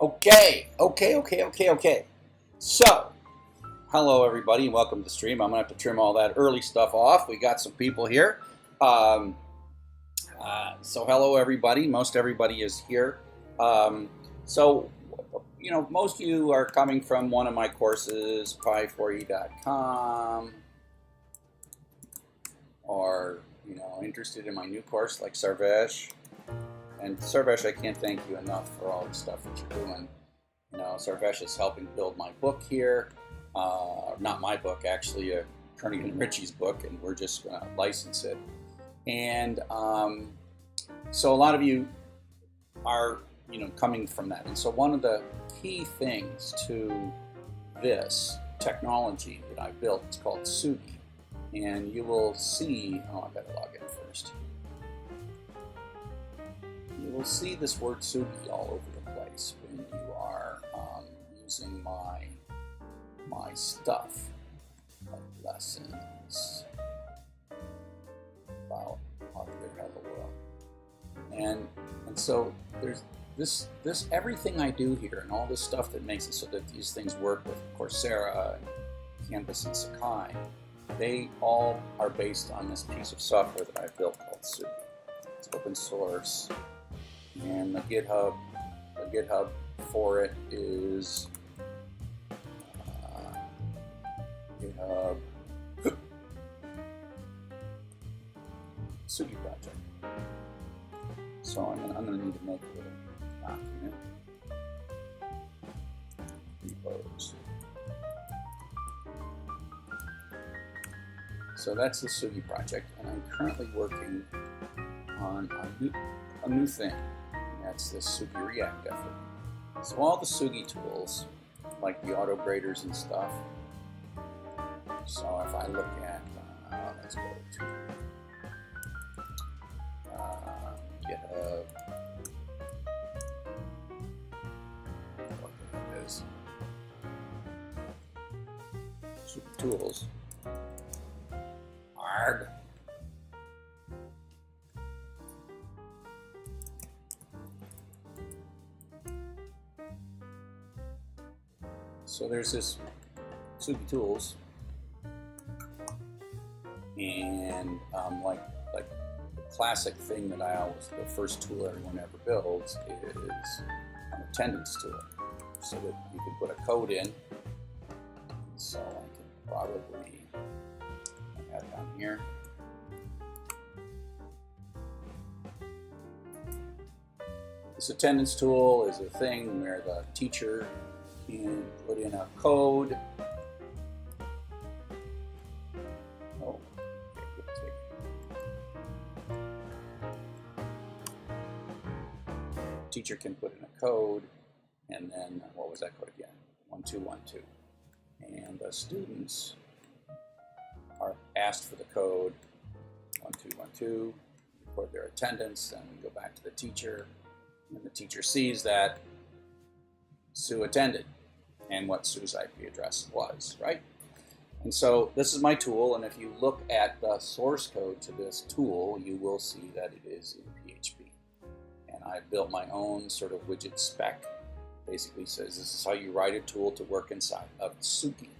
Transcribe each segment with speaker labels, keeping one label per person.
Speaker 1: Okay. So, hello everybody, and welcome to the stream. I'm gonna have to trim all that early stuff off. We got some people here. So hello everybody. Most everybody is here. So, you know, most of you are coming from one of my courses, pi4e.com, or interested in my new course like Sarvesh. And Sarvesh, I can't thank you enough for all the stuff that you're doing. Sarvesh is helping build my book here. Not my book, actually, Kearney and Ritchie's book, and we're just going to license it. And so a lot of you are, coming from that. And so one of the key things to this technology that I built is called Suny. And you will see, I better log in first. You will see this word Suny all over the place when you are using my stuff, like lessons about how to help the world. And so there's this everything I do here and all this stuff that makes it so that these things work with Coursera and Canvas and Sakai, they all are based on this piece of software that I built called Suny. It's open source, and the GitHub for it is GitHub Suny project. So I'm gonna need to make a little document. Repos. So that's the Suny project, and I'm currently working on a new thing, and that's the Suny React effort. So all the Suny tools, like the auto graders and stuff. So if I look at, let's go to GitHub. What GitHub is? Suny tools. Arg. So there's this Suny tools, and like the classic thing that the first tool everyone ever builds is an attendance tool, so that you can put a code in. So I can probably have it down here. This attendance tool is a thing where the teacher can put in a code. Oh, okay, teacher can put in a code, and then what was that code again? 1212. And the students are asked for the code 1212, record their attendance, and we go back to the teacher, and the teacher sees that Sue attended and what Sue's IP address was, right? And so this is my tool, and if you look at the source code to this tool, you will see that it is in PHP. And I built my own sort of widget spec. Basically says this is how you write a tool to work inside of Suny.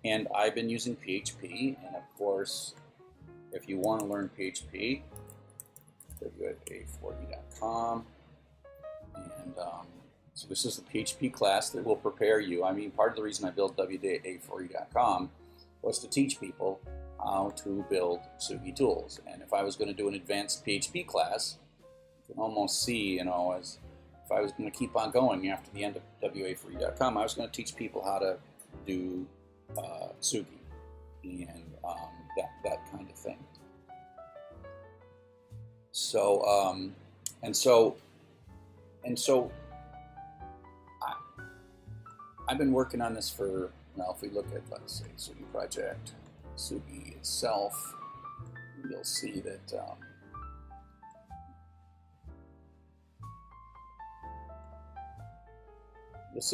Speaker 1: And I've been using PHP, and of course, if you want to learn PHP, go to a4e.com, and so this is the PHP class that will prepare you. I mean, part of the reason I built a4e.com was to teach people how to build Suny tools. And if I was going to do an advanced PHP class, you can almost see, as if I was going to keep on going after the end of a4e.com, I was going to teach people how to do Suny and that kind of thing. So I've been working on this for, now if we look at, let's say, Suny project, Suny itself, you'll see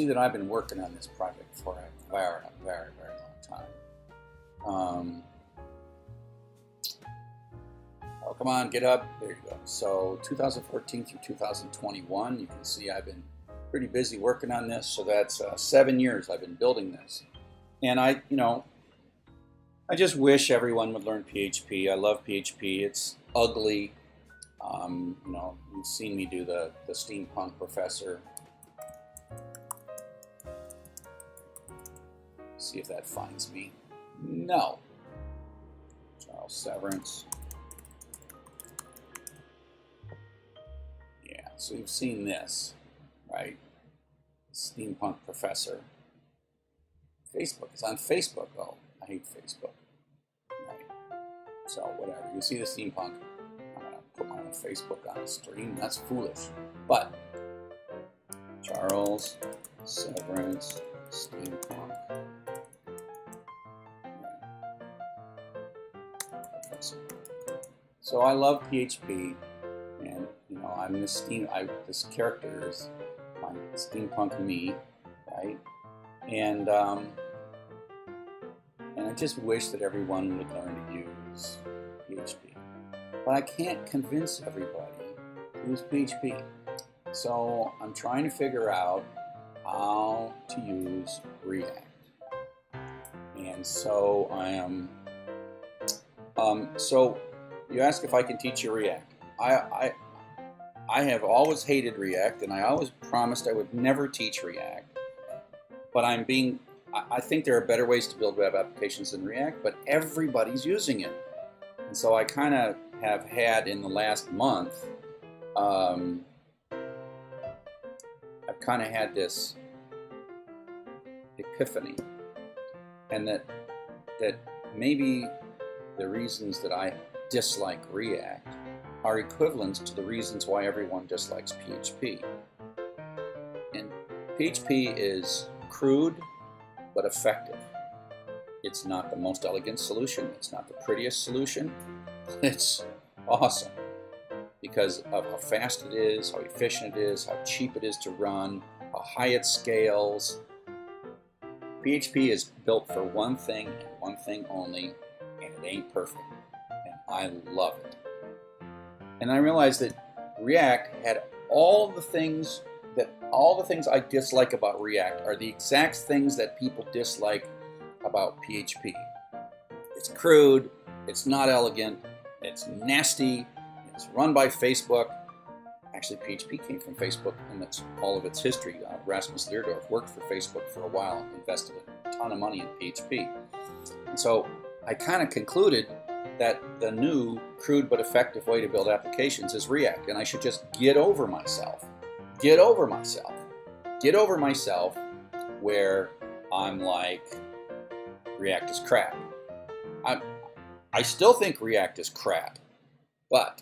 Speaker 1: that I've been working on this project for a very, very, very long time. Oh, come on, get up. There you go. So 2014 through 2021, you can see I've been pretty busy working on this. So that's 7 years I've been building this. And I just wish everyone would learn PHP. I love PHP. It's ugly. You've seen me do the steampunk professor. See if that finds me. No. Charles Severance. Yeah, so you've seen this, right? Steampunk professor. Facebook. It's on Facebook. Oh, I hate Facebook. Right. So whatever. You see the steampunk. I'm going to put my own Facebook on the stream. That's foolish. But Charles Severance steampunk. So I love PHP, and I'm this this character is my steampunk me, right? And I just wish that everyone would learn to use PHP, but I can't convince everybody to use PHP. So I'm trying to figure out how to use React, and so I am. So you ask if I can teach you React. I have always hated React, and I always promised I would never teach React. But I think there are better ways to build web applications than React, but everybody's using it. And so I kind of have had in the last month, I've kind of had this epiphany, and that maybe the reasons that I dislike React are equivalent to the reasons why everyone dislikes PHP. And PHP is crude but effective. It's not the most elegant solution. It's not the prettiest solution. But it's awesome because of how fast it is, how efficient it is, how cheap it is to run, how high it scales. PHP is built for one thing and one thing only, and it ain't perfect. And I love it. And I realized that React had all the things I dislike about React are the exact things that people dislike about PHP. It's crude, it's not elegant, it's nasty, it's run by Facebook. Actually, PHP came from Facebook in all of its history. Rasmus Leerdorf worked for Facebook for a while, invested a ton of money in PHP. And so I kind of concluded that the new crude but effective way to build applications is React, and I should just get over myself where I'm like, React is crap. I still think React is crap, but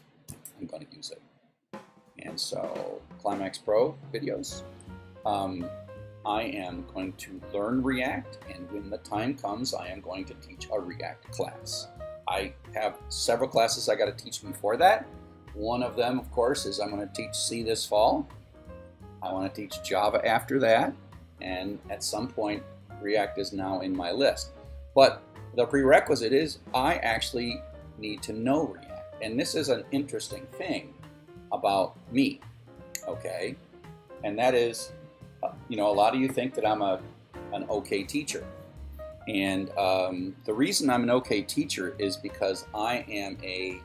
Speaker 1: I'm going to use it. And so, Climax Pro videos. I am going to learn React, and when the time comes, I am going to teach a React class. I have several classes I got to teach before that. One of them, of course, is I'm going to teach C this fall. I want to teach Java after that, and at some point, React is now in my list. But the prerequisite is I actually need to know React, and this is an interesting thing about me, okay? And that is, a lot of you think that I'm an okay teacher. And the reason I'm an okay teacher is because I am a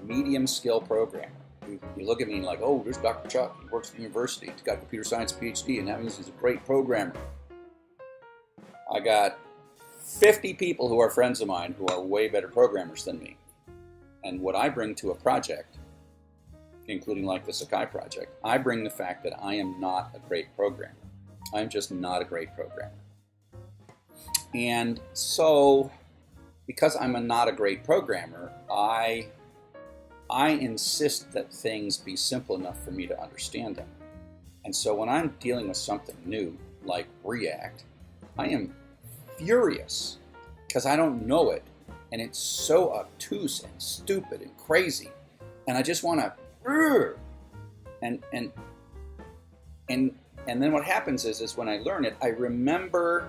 Speaker 1: medium skill programmer. You look at me like, oh, there's Dr. Chuck. He works at the university. He's got a computer science PhD, and that means he's a great programmer. I got 50 people who are friends of mine who are way better programmers than me. And what I bring to a project, including like the Sakai project, I bring the fact that I am not a great programmer. I'm just not a great programmer. And so, because I'm not a great programmer, I insist that things be simple enough for me to understand them. And so when I'm dealing with something new, like React, I am furious because I don't know it, and it's so obtuse and stupid and crazy, and I just want to, and then what happens is when I learn it, I remember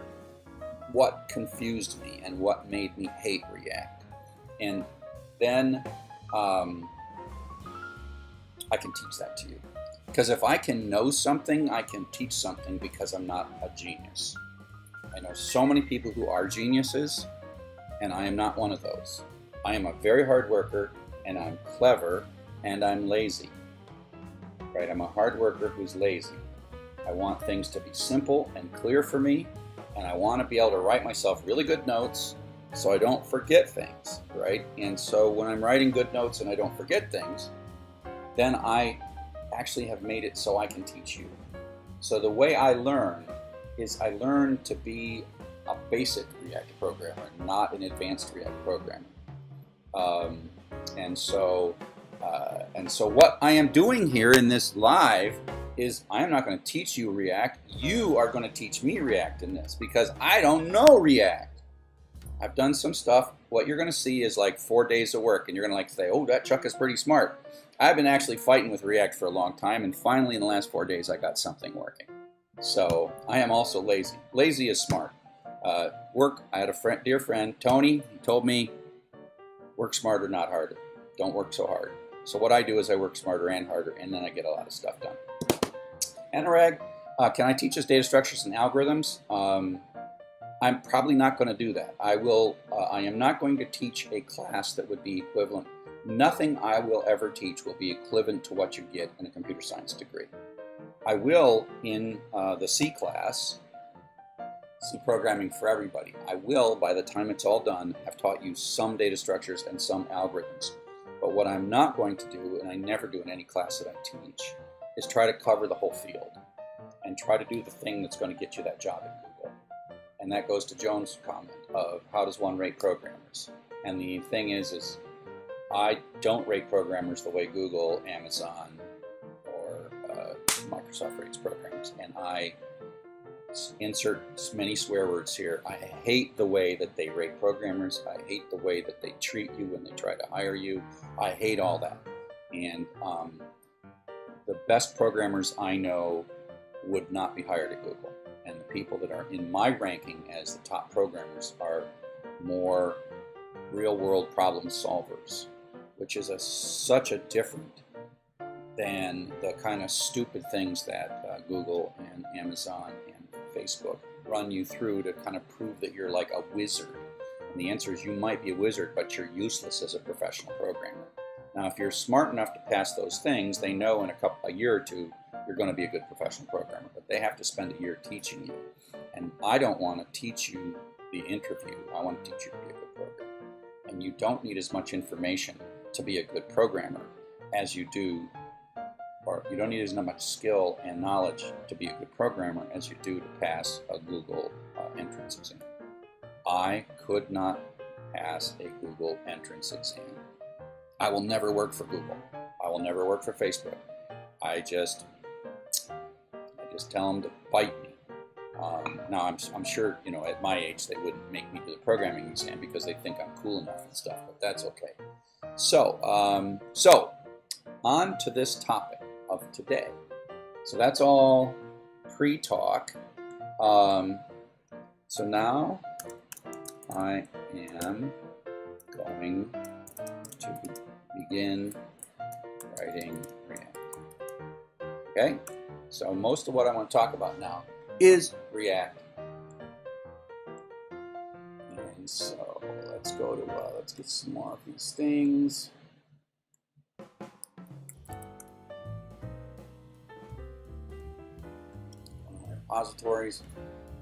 Speaker 1: what confused me and what made me hate React, and then I can teach that to you. Because if I can know something, I can teach something because I'm not a genius. I know so many people who are geniuses, and I am not one of those. I am a very hard worker, and I'm clever, and I'm lazy. Right? I'm a hard worker who's lazy. I want things to be simple and clear for me, and I want to be able to write myself really good notes so I don't forget things, right? And so when I'm writing good notes and I don't forget things, then I actually have made it so I can teach you. So the way I learn is I learn to be a basic React programmer, not an advanced React programmer. And so what I am doing here in this live is I am not going to teach you React. You are going to teach me React in this because I don't know React. I've done some stuff. What you're going to see is like 4 days of work, and you're going to like say, oh, that Chuck is pretty smart. I've been actually fighting with React for a long time, and finally in the last 4 days I got something working. So I am also lazy. Lazy is smart. I had a dear friend, Tony, he told me, work smarter, not harder. Don't work so hard. So what I do is I work smarter and harder, and then I get a lot of stuff done. Anurag, can I teach us data structures and algorithms? I'm probably not going to do that. I am not going to teach a class that would be equivalent. Nothing I will ever teach will be equivalent to what you get in a computer science degree. I will, in the C class, C programming for everybody, I will, by the time it's all done, have taught you some data structures and some algorithms. But what I'm not going to do, and I never do in any class that I teach, is try to cover the whole field and try to do the thing that's going to get you that job at Google. And that goes to Joan's comment of how does one rate programmers? And the thing is I don't rate programmers the way Google, Amazon, or Microsoft rates programmers. And I insert many swear words here. I hate the way that they rate programmers. I hate the way that they treat you when they try to hire you. I hate all that. And the best programmers I know would not be hired at Google. And the people that are in my ranking as the top programmers are more real-world problem solvers, which is such a different than the kind of stupid things that Google and Amazon and Facebook run you through to kind of prove that you're like a wizard. And the answer is you might be a wizard, but you're useless as a professional programmer. Now, if you're smart enough to pass those things, they know in a year or two you're going to be a good professional programmer, but they have to spend a year teaching you. And I don't want to teach you the interview. I want to teach you to be a good programmer. And you don't need as much information to be a good programmer as you do, or you don't need as much skill and knowledge to be a good programmer as you do to pass a Google entrance exam. I could not pass a Google entrance exam. I will never work for Google. I will never work for Facebook. I just tell them to bite me. Now I'm sure, you know, at my age they wouldn't make me do the programming exam because they think I'm cool enough and stuff, but that's okay. So on to this topic of today. So that's all pre-talk. So now I am going to begin writing React. Okay? So most of what I want to talk about now is React. And so let's go to, let's get some more of these things. Repositories.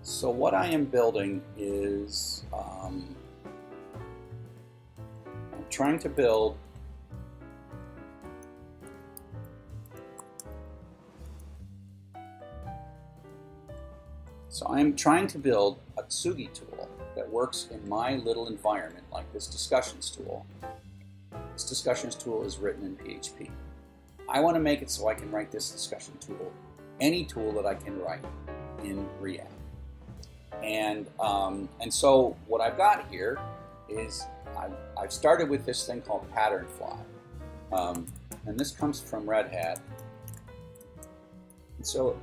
Speaker 1: So what I am building is I'm trying to build a Tsugi tool that works in my little environment like this discussions tool. This discussions tool is written in PHP. I want to make it so I can write this discussion tool, any tool that I can write in React. And so what I've got here is I've started with this thing called PatternFly. And this comes from Red Hat. And so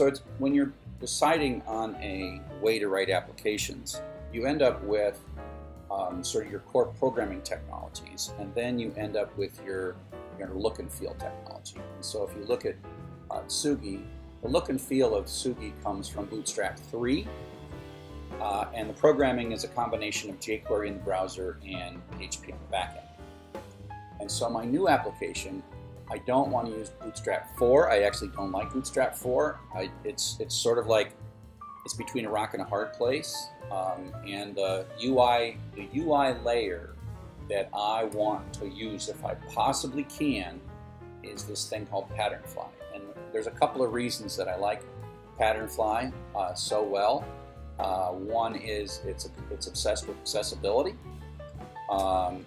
Speaker 1: it's when you're deciding on a way to write applications, you end up with sort of your core programming technologies, and then you end up with your you're going to look and feel technology. And so if you look at Suny, the look and feel of Suny comes from Bootstrap 3, and the programming is a combination of jQuery in the browser and PHP on the backend. And so my new application, I don't want to use Bootstrap 4. I actually don't like Bootstrap 4. It's sort of like it's between a rock and a hard place. And the UI layer that I want to use, if I possibly can, is this thing called PatternFly. And there's a couple of reasons that I like PatternFly so well. One is it's obsessed with accessibility, and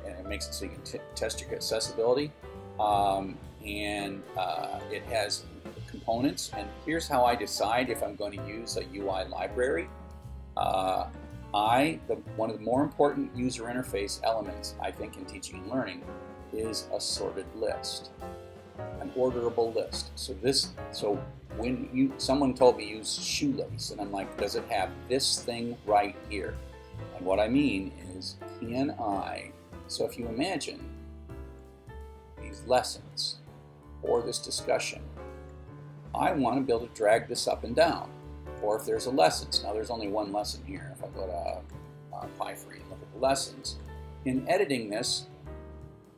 Speaker 1: it makes it so you can test your accessibility. And it has components. And here's how I decide if I'm going to use a UI library. One of the more important user interface elements, I think, in teaching and learning is a sorted list, an orderable list. So when someone told me use shoelace, and I'm like, does it have this thing right here? And what I mean is, so if you imagine these lessons or this discussion, I want to be able to drag this up and down. Or if there's a lessons, now there's only one lesson here. If I go to Py-free and look at the lessons, in editing this,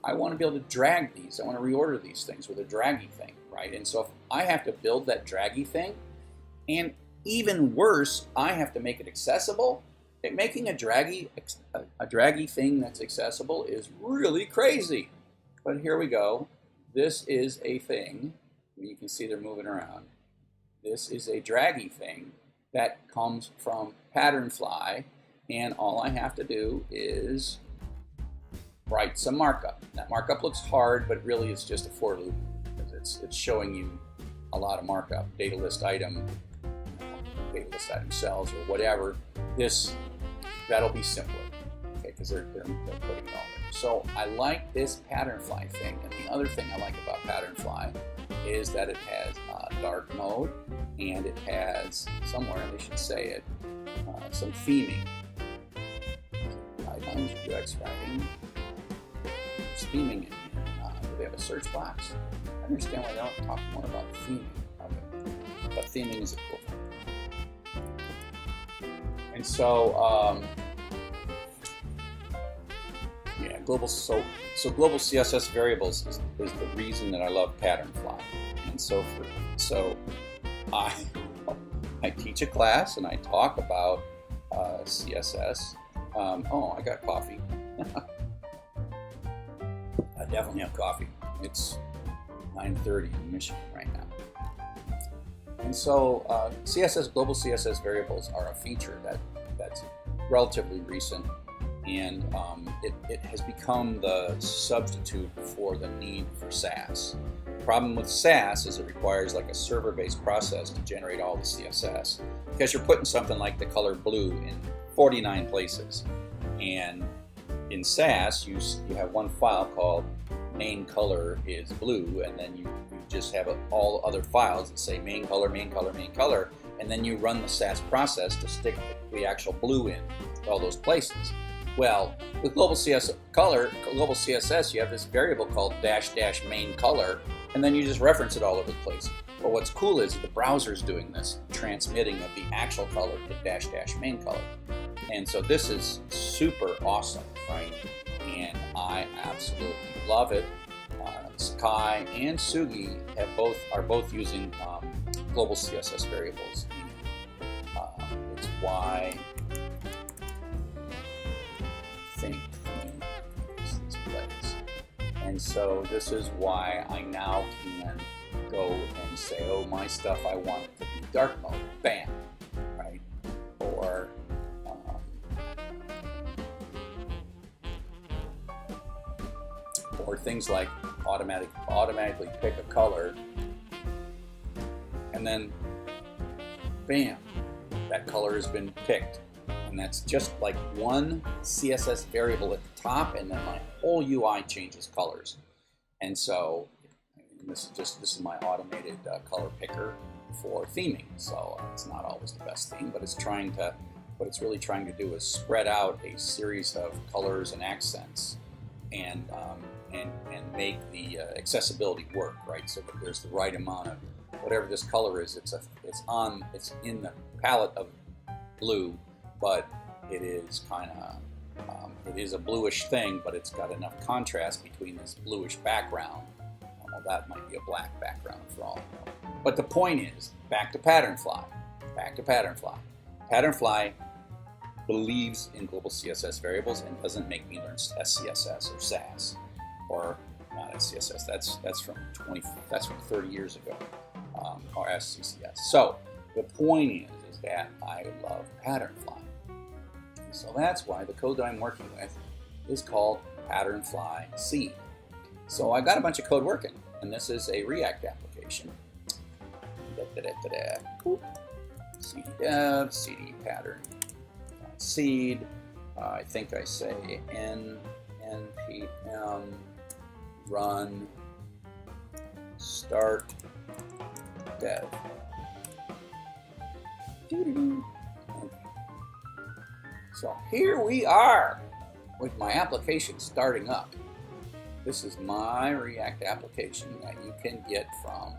Speaker 1: I want to be able to drag these. I want to reorder these things with a draggy thing, right? And so if I have to build that draggy thing, and even worse, I have to make it accessible. Making a draggy thing that's accessible is really crazy. But here we go. This is a thing. You can see they're moving around. This is a draggy thing that comes from PatternFly, and all I have to do is write some markup. That markup looks hard, but really it's just a for loop, because it's showing you a lot of markup, data list item cells, or whatever. That'll be simpler, okay, because they're putting it all there. So I like this PatternFly thing, and the other thing I like about PatternFly is that it has dark mode, and it has, somewhere they should say it, some theming. Guidelines, UX writing, there's theming in here. Do they have a search box? I understand why they don't talk more about theming. Okay. But theming is a cool thing. And so, yeah, global CSS variables is the reason that I love PatternFly. And so I teach a class and I talk about CSS. Oh, I got coffee. I definitely have coffee. It's 9:30 in Michigan right now. And so global CSS variables are a feature that's relatively recent, and it has become the substitute for the need for Sass. The problem with Sass is it requires like a server-based process to generate all the CSS, because you're putting something like the color blue in 49 places. And in Sass, you have one file called main color is blue, and then you just have all other files that say main color, main color, main color, and then you run the Sass process to stick the actual blue in all those places. Well, with global CSS, you have this variable called -- main color, and then you just reference it all over the place. But what's cool is the browser's doing this, transmitting of the actual color to -- main color. And so this is super awesome, right? And I absolutely love it. Sky and Suny are both using global CSS variables. It's why I think this place. And so this is why I now can go and say, oh, my stuff, I want it to be dark mode. Bam, right? Or things like automatically pick a color, and then bam, that color has been picked. And that's just like one CSS variable at the top, and then my whole UI changes colors. And so this is my automated color picker for theming. So it's not always the best theme, but what it's really trying to do is spread out a series of colors and accents, and and make the accessibility work, right? So that there's the right amount of whatever this color is. It's in the palette of blue, but it is kind of it is a bluish thing, but it's got enough contrast between this bluish background. Well, that might be a black background for all I know. But the point is, back to PatternFly. Back to PatternFly. PatternFly believes in global CSS variables and doesn't make me learn SCSS or SAS, or not SCSS. That's from 30 years ago, or SCCS. So the point is that I love PatternFly. So that's why the code that I'm working with is called PatternFly C. So I got a bunch of code working, and this is a React application. CD dev, CD pattern seed. I think I say npm run start dev. So here we are with my application starting up. This is my React application that you can get from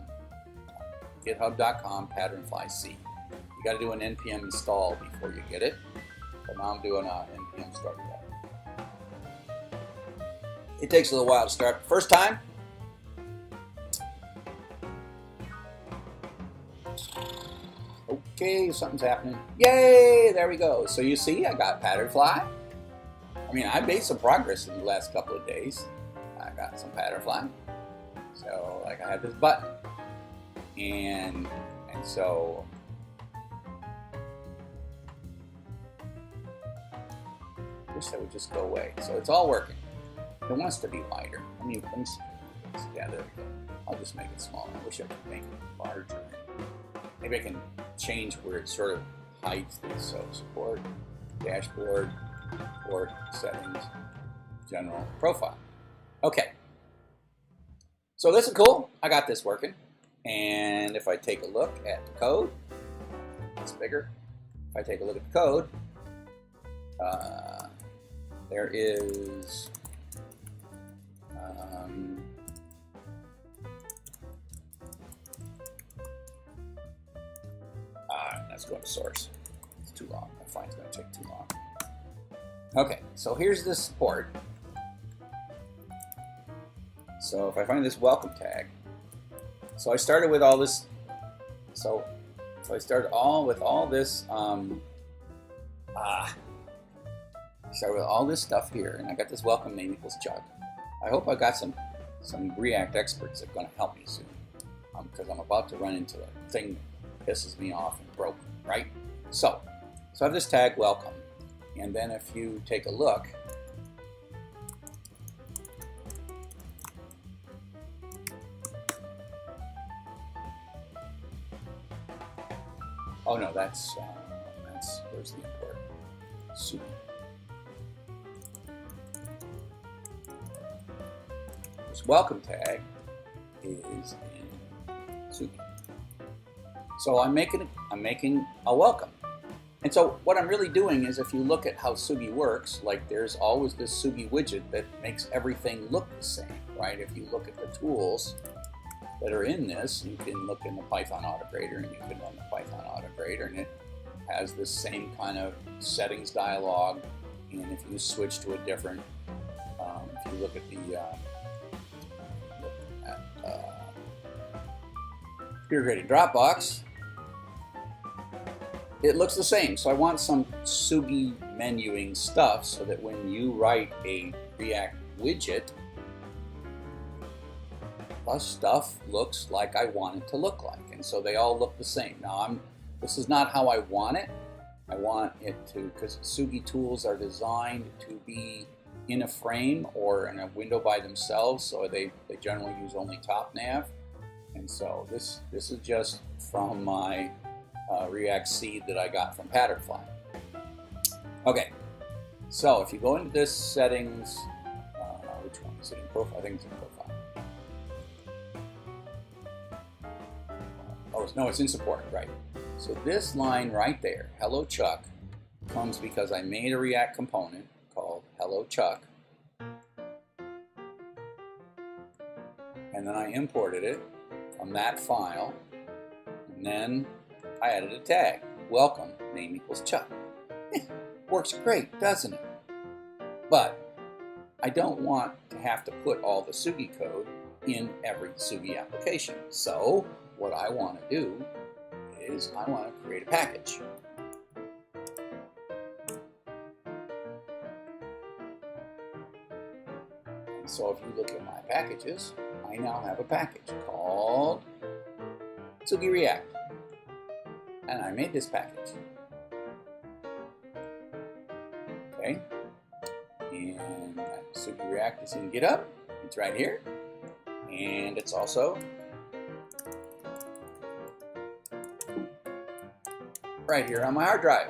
Speaker 1: github.com PatternFly C. You got to do an npm install before you get it. But now I'm doing an npm start dev. It takes a little while to start. First time, okay, something's happening. Yay, there we go. So you see, I got PatternFly. I mean, I made some progress in the last couple of days. I got some PatternFly. So, like, I have this button. And so, I wish that would just go away. So it's all working. It wants to be wider. I mean, yeah, there we go. I'll just make it smaller. I wish I could make it larger. Maybe I can change where it sort of hides this. So support, dashboard, support, settings, general, profile. Okay. So this is cool. I got this working. And if I take a look at the code, it's bigger. If I take a look at the code, there is let's go to source. It's too long. I find it's going to take too long. Okay, so here's the support. So if I find this welcome tag, so I started with all this. So I started with all this. I started with all this stuff here, and I got this welcome name equals Chuck. I hope I got some React experts that are going to help me soon, because I'm about to run into a thing that pisses me off and broken, right? So I have this tag welcome, and then if you take a look, oh no, that's where's the import? Suny. This welcome tag is in Suny. So I'm making a welcome. And so what I'm really doing is, if you look at how Suny works, like there's always this Suny widget that makes everything look the same, right? If you look at the tools that are in this, you can look in the Python autograder and you can run the Python autograder, and it has this same kind of settings dialog. And if you switch to a different, if you look at the computer graded Dropbox, it looks the same. So I want some Suny menuing stuff so that when you write a React widget, the stuff looks like I want it to look like. And so they all look the same. Now this is not how I want it. I want it to, because Suny tools are designed to be in a frame or in a window by themselves, so they generally use only top nav. And so this is just from my React seed that I got from PatternFly. Okay, so if you go into this settings, which one is it in profile? I think it's in profile. Oh, no, it's in support, right. So this line right there, Hello Chuck, comes because I made a React component called Hello Chuck. and then I imported it from that file, and then I added a tag, welcome, name equals Chuck. Works great, doesn't it? But I don't want to have to put all the Suny code in every Suny application. So what I want to do is I want to create a package. And so if you look at my packages, I now have a package called Suny React. And I made this package. Okay. And that Suny React is in GitHub. It's right here. And it's also right here on my hard drive.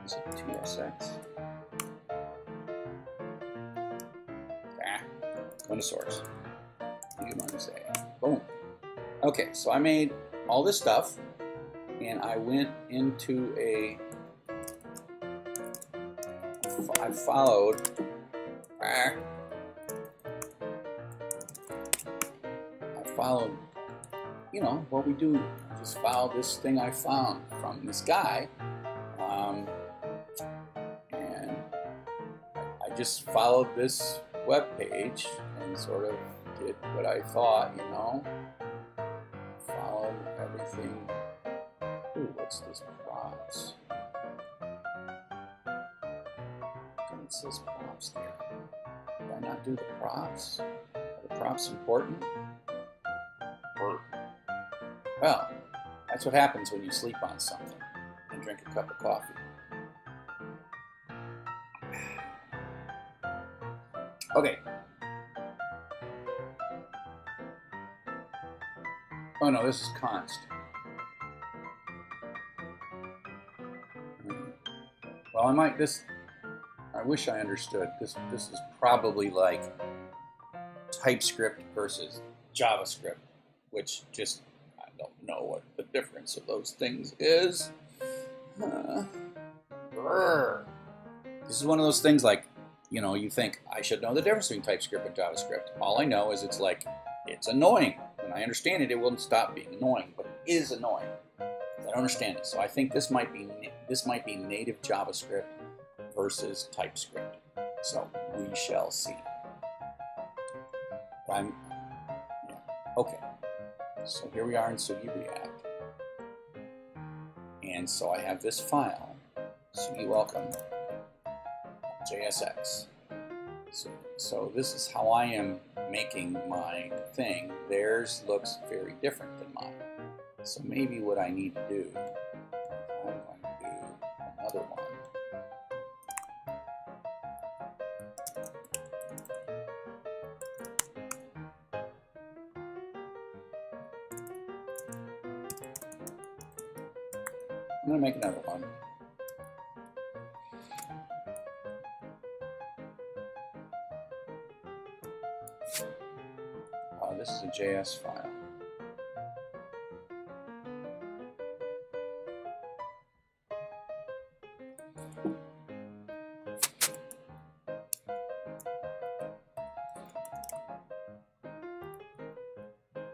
Speaker 1: Is it TSX? Go to source. You want to say, boom. Okay, so I made all this stuff, and I went into I followed. I followed, you know, what we do. Just follow this thing I found from this guy, and I just followed this web page and sort of did what I thought, you know, followed everything. Ooh, what's this props? It says props there. Did I not do the props? Are the props important? Or, well, that's what happens when you sleep on something and drink a cup of coffee. Okay. Oh no, this is const. Well, I might I wish I understood. This is probably like Typescript versus JavaScript, which just I don't know what the difference of those things is. This is one of those things like, you know, you think I should know the difference between TypeScript and JavaScript. All I know is it's annoying. When I understand it, it won't stop being annoying, but it is annoying. I don't understand it. So I think this might be native JavaScript versus TypeScript. So we shall see. Okay. So here we are in Suny React. And so I have this file, Youre Welcome, JSX. So this is how I am making my thing. Theirs looks very different than mine. So maybe what I need to do, I'm going to do another one. I'm going to make another one. This is a JS file.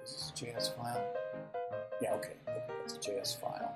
Speaker 1: Is this a JS file? Yeah, okay. It's a JS file.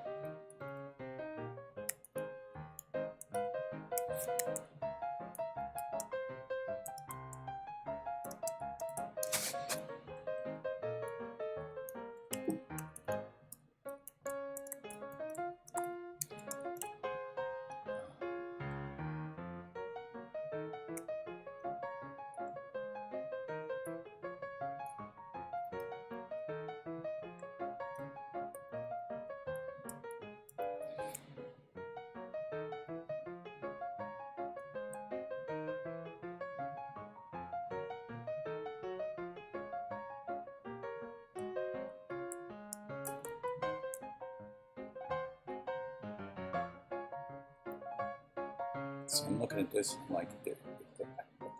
Speaker 1: So I'm looking at this like the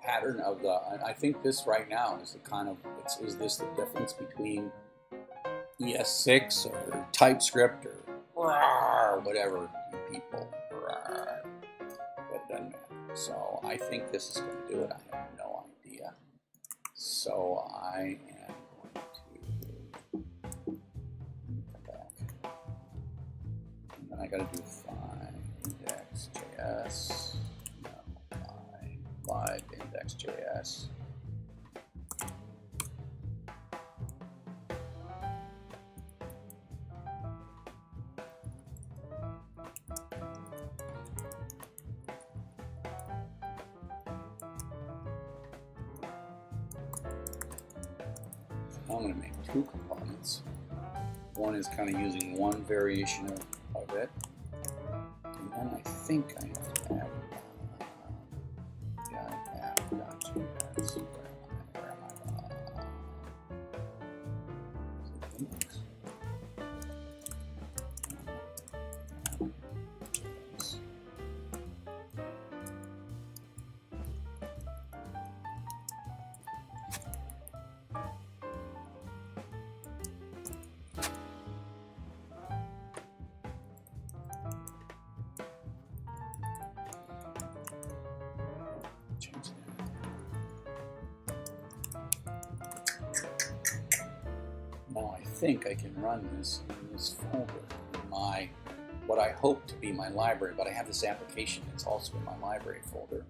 Speaker 1: pattern of I think this right now is the kind of, is this the difference between ES6 or TypeScript or whatever people, but it doesn't matter. So I think this is going to do it. I have no idea. So I am going to come back. And then I got to do find index.js. No, find live index.js. I'm going to make two components. One is kind of using one variation of it. And then I think I have to add, yeah, I have .js. Where am I? Index. Now I think I can run this in this folder, in my, what I hope to be my library, but I have this application that's also in my library folder.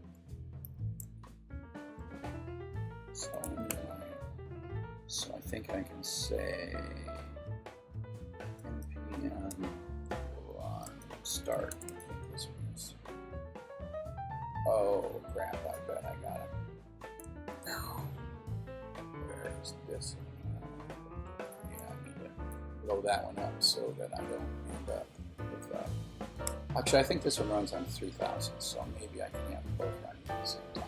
Speaker 1: So I think I can say npm run start. Oh crap, I bet I got it. Where is this? Blow that one up so that I don't end up with actually I think this one runs on 3000, so maybe I can have both running at the same time.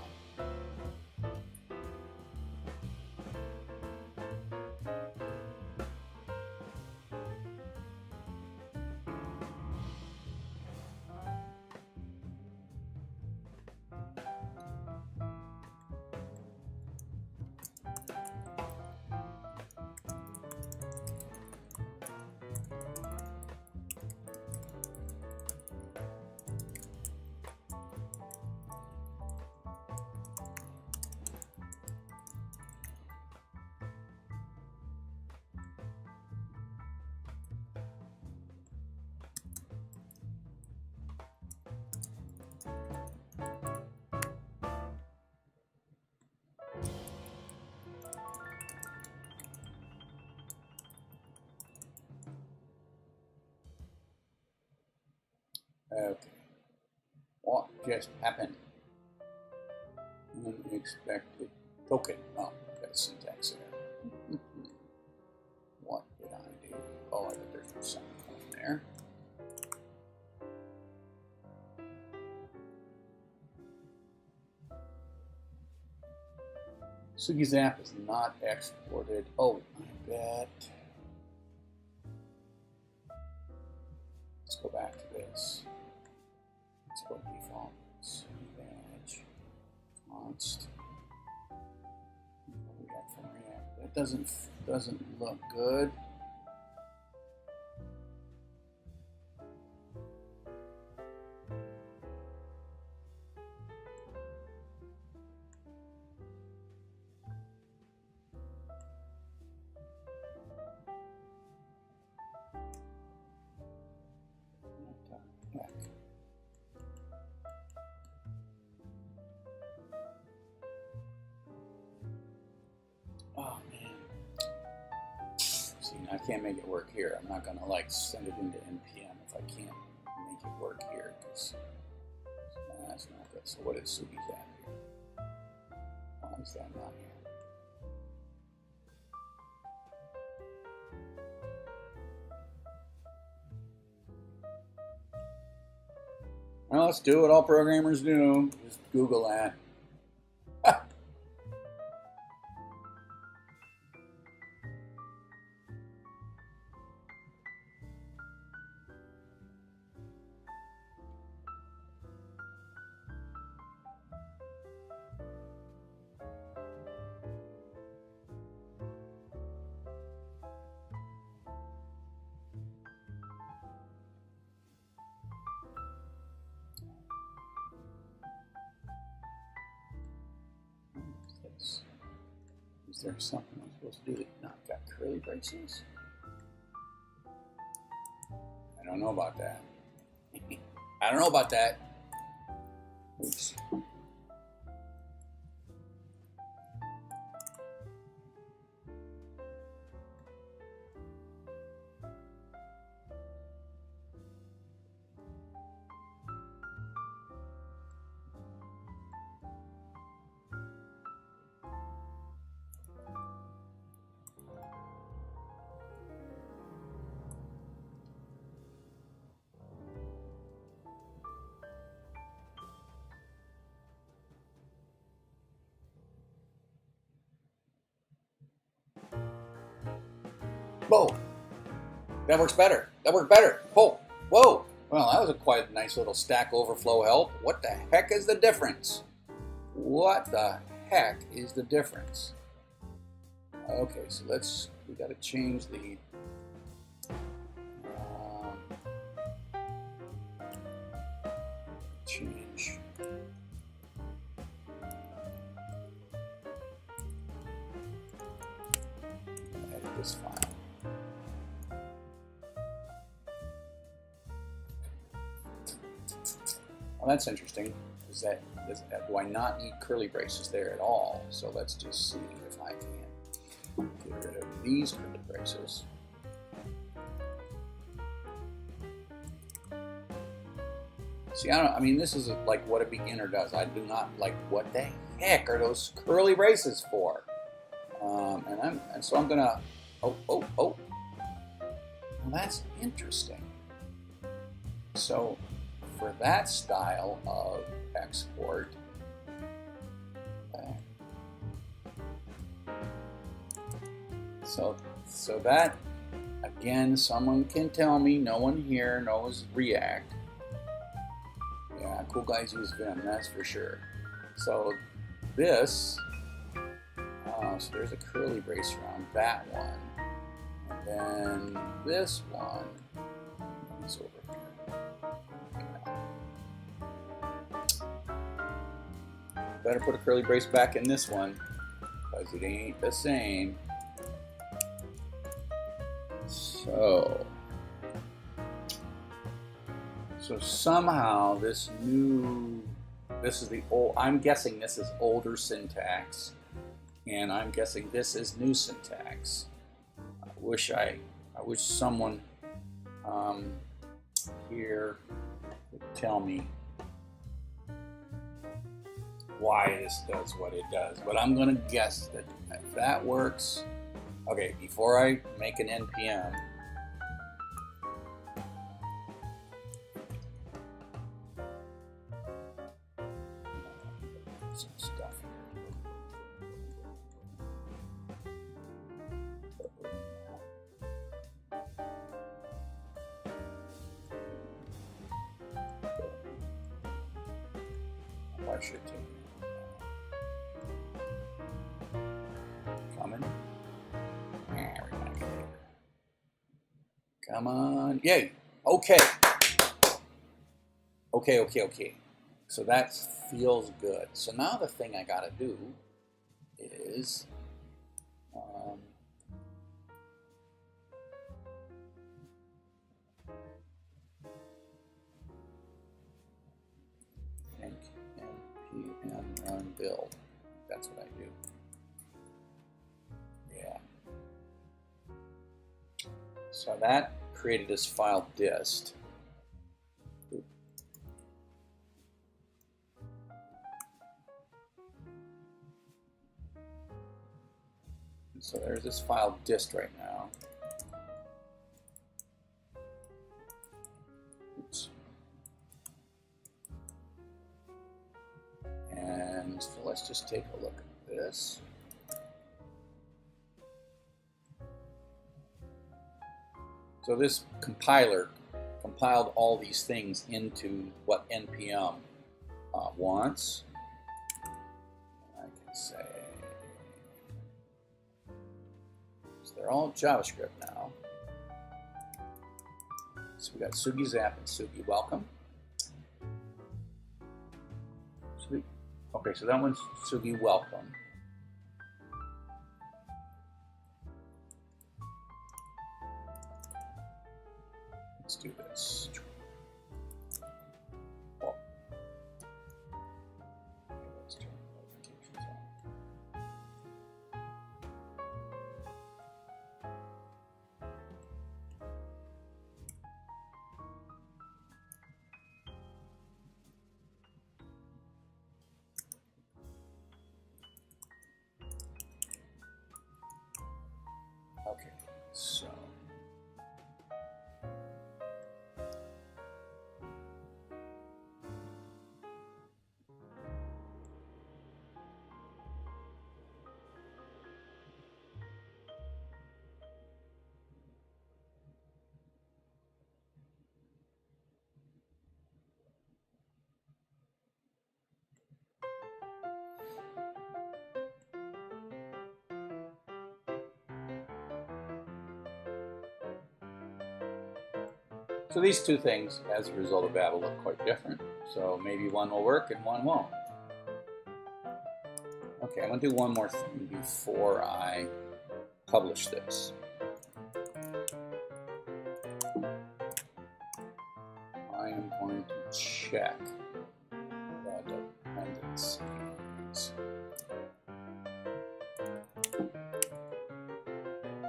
Speaker 1: Okay, what just happened? Unexpected token. Oh, got a syntax there. What did I do? Oh, I think there's no semicolon there. Suny's app is not exported. Oh, I bet. Let's go back to this. Let's go default. Badge. Const. What do we got from React? That doesn't look good. Oh man. See, I can't make it work here. I'm not gonna like send it into npm if I can't make it work here, because that's not good. So what is Suny's app here? Why is that not here? Well, let's do what all programmers do. Just Google that. Is there something I'm supposed to do that not got curly braces? I don't know about that. I don't know about that. Oops. Whoa, that works better. That worked better. Whoa, whoa. Well, that was a quite nice little Stack Overflow help. What the heck is the difference? What the heck is the difference? Okay, so we got to change the edit this file. Well, that's interesting. Do I not need curly braces there at all? So let's just see if I can get rid of these curly braces. See, I mean, this is like what a beginner does. I do not like, what the heck are those curly braces for? And so I'm gonna, well, that's interesting. So for that style of export, so that, again, someone can tell me, no one here knows React. Yeah, cool guys use Vim, that's for sure. So this, so there's a curly brace around that one. And then this one is over here. Better put a curly brace back in this one, because it ain't the same. So somehow this is the old, I'm guessing this is older syntax, and I'm guessing this is new syntax. I wish someone here would tell me why this does what it does, but I'm gonna guess that if that works. Okay, before I make an NPM, some stuff here. I should take coming. Come on, yay! Okay. Okay. So that feels good. So now the thing I gotta do is think npm run build. That's what I do. Yeah. So that created this file dist. So there's this file dist right now. Oops. And so let's just take a look at this. So this compiler compiled all these things into what NPM wants. I can say, so they're all JavaScript now. So we got Sugi Zap and Sugi Welcome. Okay, so that one's Sugi Welcome. Let's do this. Well, let's turn notifications on. Okay, so So these two things, as a result of Babel, look quite different. So maybe one will work and one won't. Okay, I'm going to do one more thing before I publish this. I am going to check the dependencies.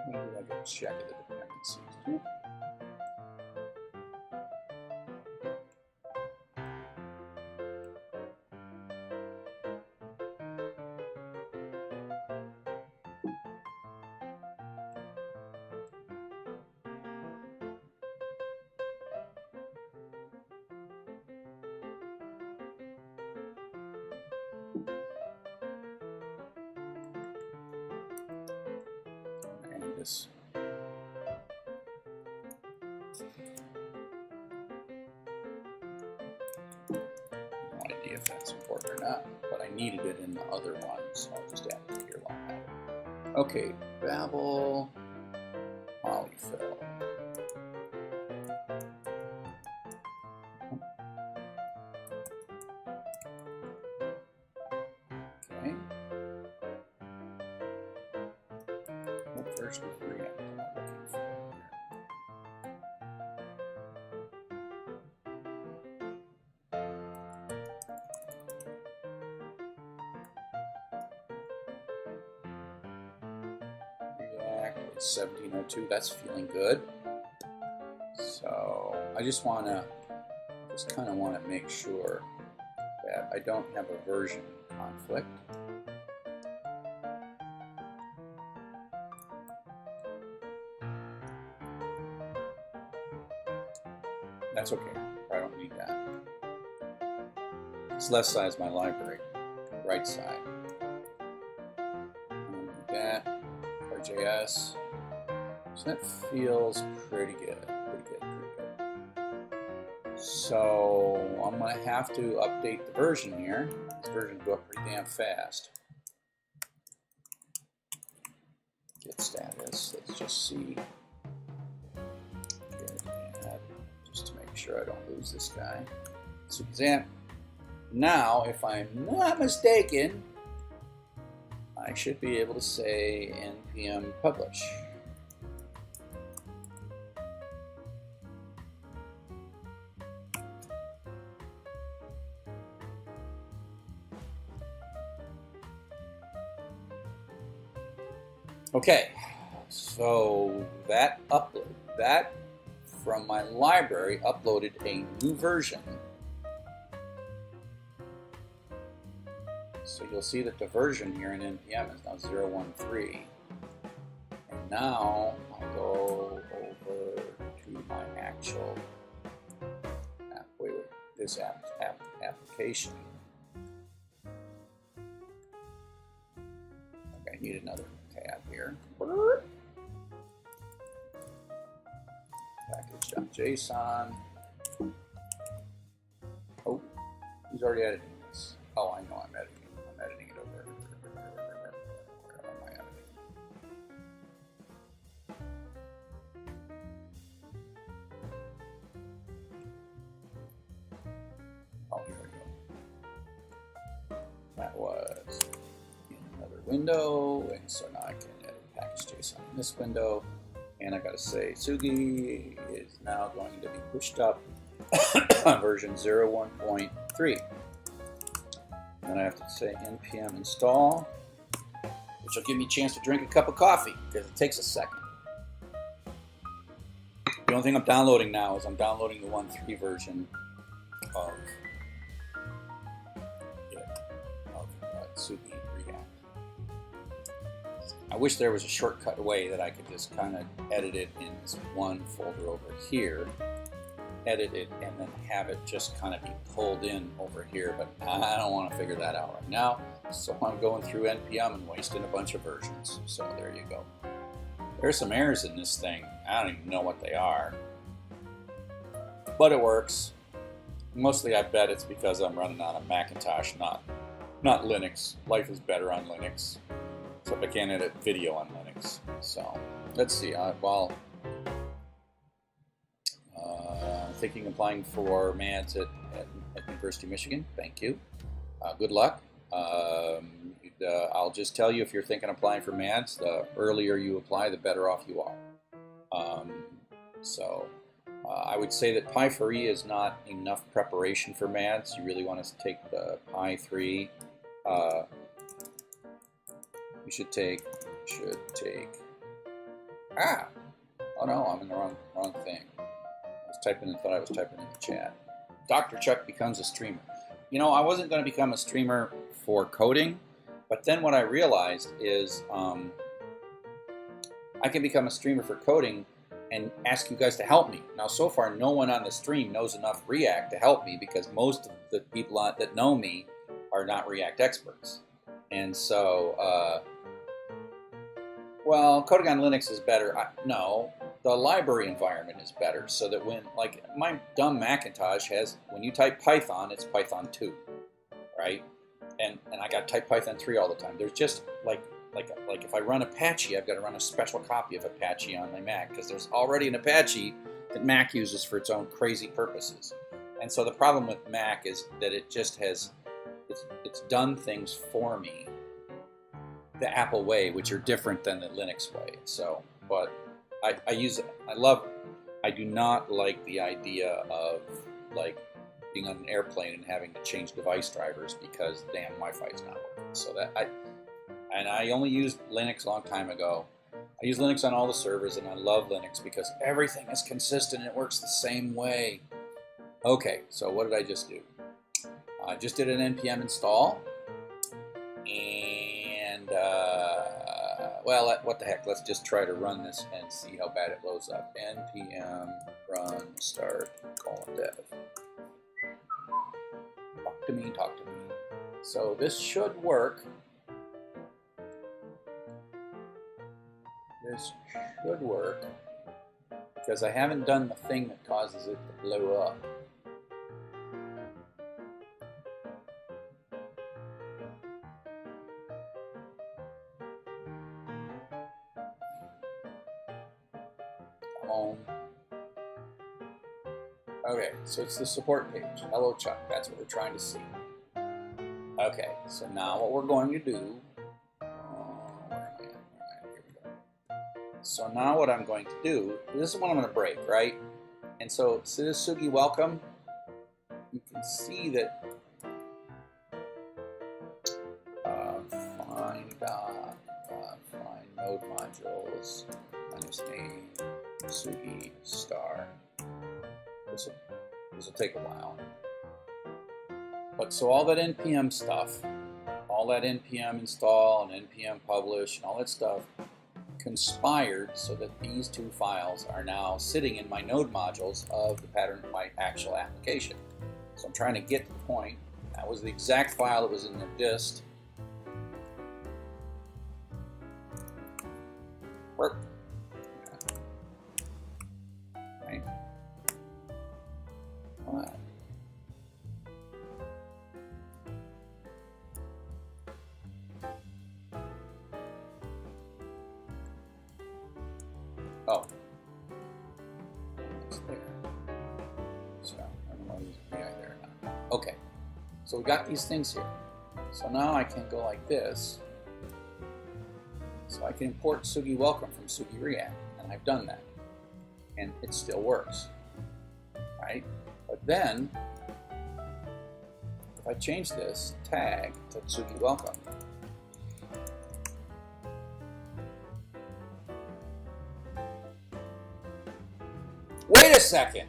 Speaker 1: Maybe I can check the dependencies. And this. No idea if that's important or not, but I needed it in the other one, so I'll just add it here while I have it. Okay, Babel, polyfill. Okay. What version of React am I looking for here? React 1702, that's feeling good. So I just kind of want to make sure that I don't have a version conflict. That's okay, I don't need that. It's left side is my library, right side. I'm going to do that, RJS. So that feels pretty good, pretty good. So I'm going to have to update the version here. This version go up pretty damn fast. Git status, let's just see. Just to make sure I don't lose this guy. So example. Now, if I'm not mistaken, I should be able to say npm publish. Okay, so that from my library uploaded a new version. So you'll see that the version here in npm is now 013. And now I'll go over to my actual this application. Okay, I need another tab here. Package.json. Oh, who's already editing this? Oh, I know I'm editing it. I'm editing it over. Where am I editing? Oh, here we go. That was in another window, and so now I can edit package.json in this window. And I gotta say, Suny is now going to be pushed up version 01.3. Then I have to say npm install, which will give me a chance to drink a cup of coffee because it takes a second. The only thing I'm downloading now is I'm downloading the 1.3 version of Suny React. I wish there was a shortcut way that I could just kind of edit it in this one folder over here, edit it, and then have it just kind of be pulled in over here, but I don't want to figure that out right now, so I'm going through npm and wasting a bunch of versions. So there you go. There's some errors in this thing. I don't even know what they are, but it works. Mostly I bet it's because I'm running on a Macintosh, not Linux. Life is better on Linux, except I can't edit video on Linux. So let's see. Well, thinking of applying for MADS at University of Michigan. Thank you. Good luck. I'll just tell you, if you're thinking of applying for MADS, the earlier you apply, the better off you are. I would say that Pi 3 is not enough preparation for MADS. You really want to take the Pi 3. You should take. Oh no, I'm in the wrong thing. Thought I was typing in the chat. Dr. Chuck becomes a streamer. You know, I wasn't going to become a streamer for coding, but then what I realized is I can become a streamer for coding and ask you guys to help me. Now, so far, no one on the stream knows enough React to help me because most of the people that know me are not React experts. And so, well, coding on Linux is better. No. The library environment is better, so that when, like, my dumb Macintosh has, when you type Python, it's Python 2, right? And I got to type Python 3 all the time. There's just, like if I run Apache, I've got to run a special copy of Apache on my Mac, because there's already an Apache that Mac uses for its own crazy purposes. And so the problem with Mac is that it just has, it's done things for me the Apple way, which are different than the Linux way. So, but I use it. I love it. I do not like the idea of, like, being on an airplane and having to change device drivers because the damn Wi-Fi is not working. So I only used Linux a long time ago. I use Linux on all the servers, and I love Linux because everything is consistent and it works the same way. Okay, so what did I just do? I just did an npm install, and well, what the heck, let's just try to run this and see how bad it loads up. npm run start :dev. Talk to me. So this should work. This should work because I haven't done the thing that causes it to blow up. Okay, so it's the support page. Hello, Chuck. That's what we're trying to see. Okay, so now what we're going to do. Here we go. So now what I'm going to do. This is what I'm going to break, right? And so this is Suny Welcome. You can see that. Find node modules -name Suny star. This will take a while. But so all that npm stuff, all that npm install and npm publish and all that stuff conspired so that these two files are now sitting in my node modules of the PatternFly actual application. So I'm trying to get to the point. That was the exact file that was in the dist. Work. Right. All right. Oh. It's there. So I don't know who's there now. Okay. So we got these things here. So now I can go like this. So I can import Suny Welcome from Suny React. and I've done that, and it still works, right? But then, if I change this tag to Youre Welcome, wait a second.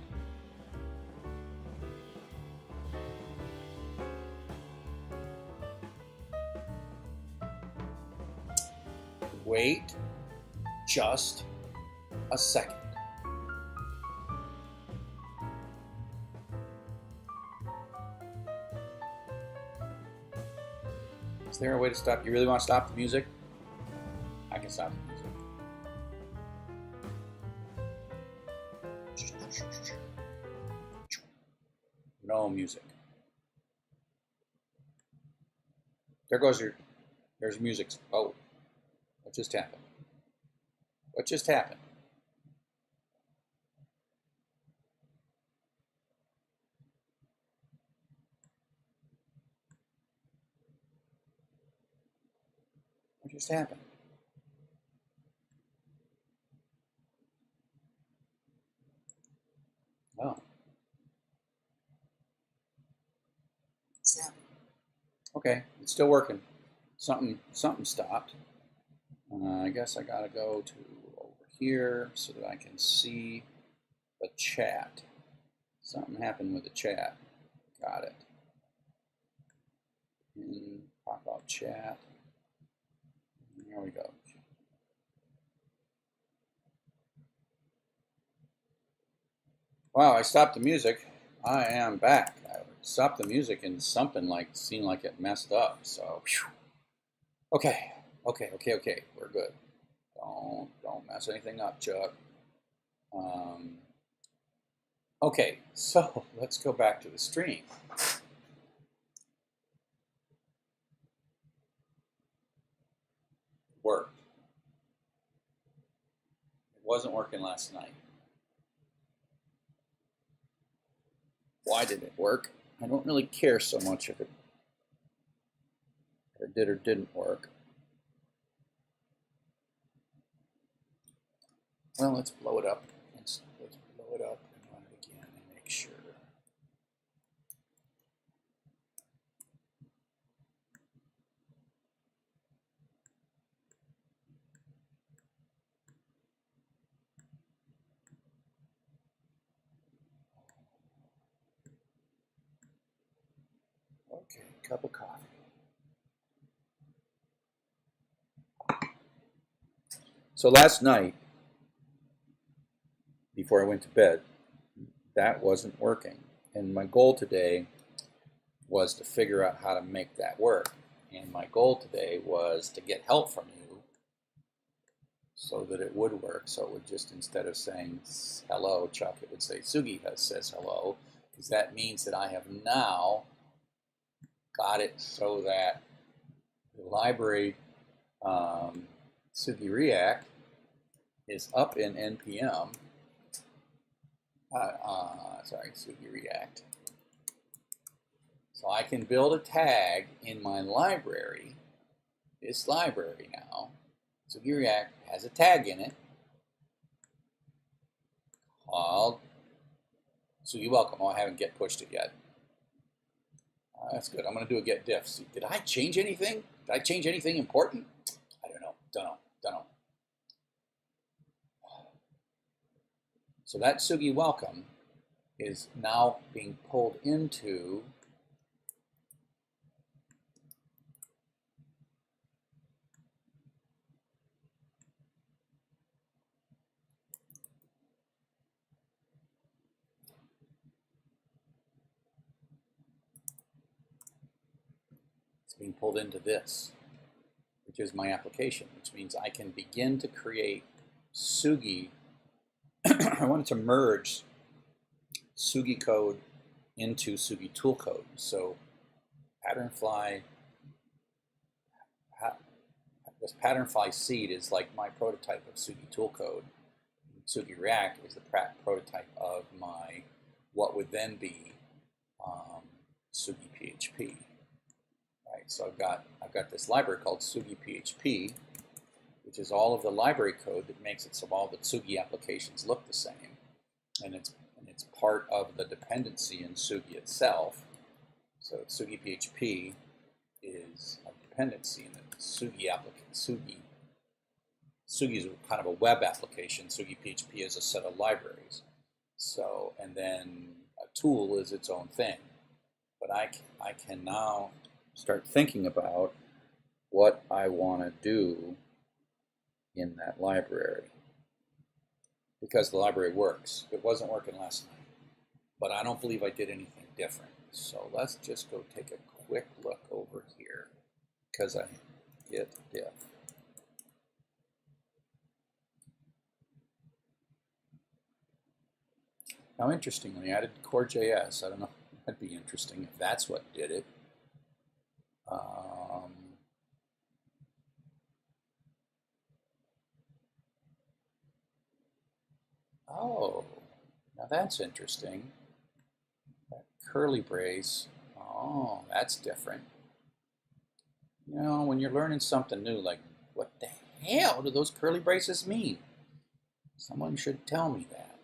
Speaker 1: Wait just a second. Is there a way to stop? You really want to stop the music? I can stop the music. No music. There goes there's music. Oh, what just happened? What just happened? What just happened? Oh. What's happening? Okay, it's still working. Something stopped. I guess I gotta go to over here so that I can see the chat. Something happened with the chat. Got it. And pop out chat. There we go. Wow, I stopped the music. I am back. I stopped the music and something seemed like it messed up. So, whew. Okay. We're good. Don't mess anything up, Chuck. Okay, so let's go back to the stream. Worked. It wasn't working last night. Why did it work? I don't really care so much if it did or didn't work. Well, let's blow it up. Let's blow it up and run it again and make sure. Okay, cup of coffee. So last night, before I went to bed, that wasn't working. And my goal today was to figure out how to make that work. And my goal today was to get help from you so that it would work. So it would just, instead of saying hello, Chuck, it would say Sugi says hello, because that means that I have now got it so that the library Sugi React is up in NPM. Sorry, Sugi React. So I can build a tag in my library, this library now. Sugi React has a tag in it called Youre Welcome. Oh, I haven't get pushed it yet. That's good. I'm going to do a get diff. See, did I change anything? Did I change anything important? I don't know. Don't know. So that Youre Welcome is now being pulled into this, which is my application, which means I can begin to create Sugi. I wanted to merge Sugi code into Sugi tool code. So PatternFly, this PatternFly seed is like my prototype of Sugi tool code. Sugi React is the prototype of my what would then be Sugi PHP. Right, so I've got this library called Sugi PHP, which is all of the library code that makes it so all the Sugy applications look the same. And it's part of the dependency in Sugy itself. So Sugy PHP is a dependency in the Sugy application. Sugy is kind of a web application. Sugy PHP is a set of libraries. So, and then a tool is its own thing. But I can now start thinking about what I want to do in that library. Because the library works. It wasn't working last night. But I don't believe I did anything different. So let's just go take a quick look over here. Because I git diff. Now, interestingly, I added core.js. I don't know. That'd be interesting if that's what did it. Oh, now that's interesting. That curly brace. Oh, that's different. You know, when you're learning something new, like, what the hell do those curly braces mean? Someone should tell me that.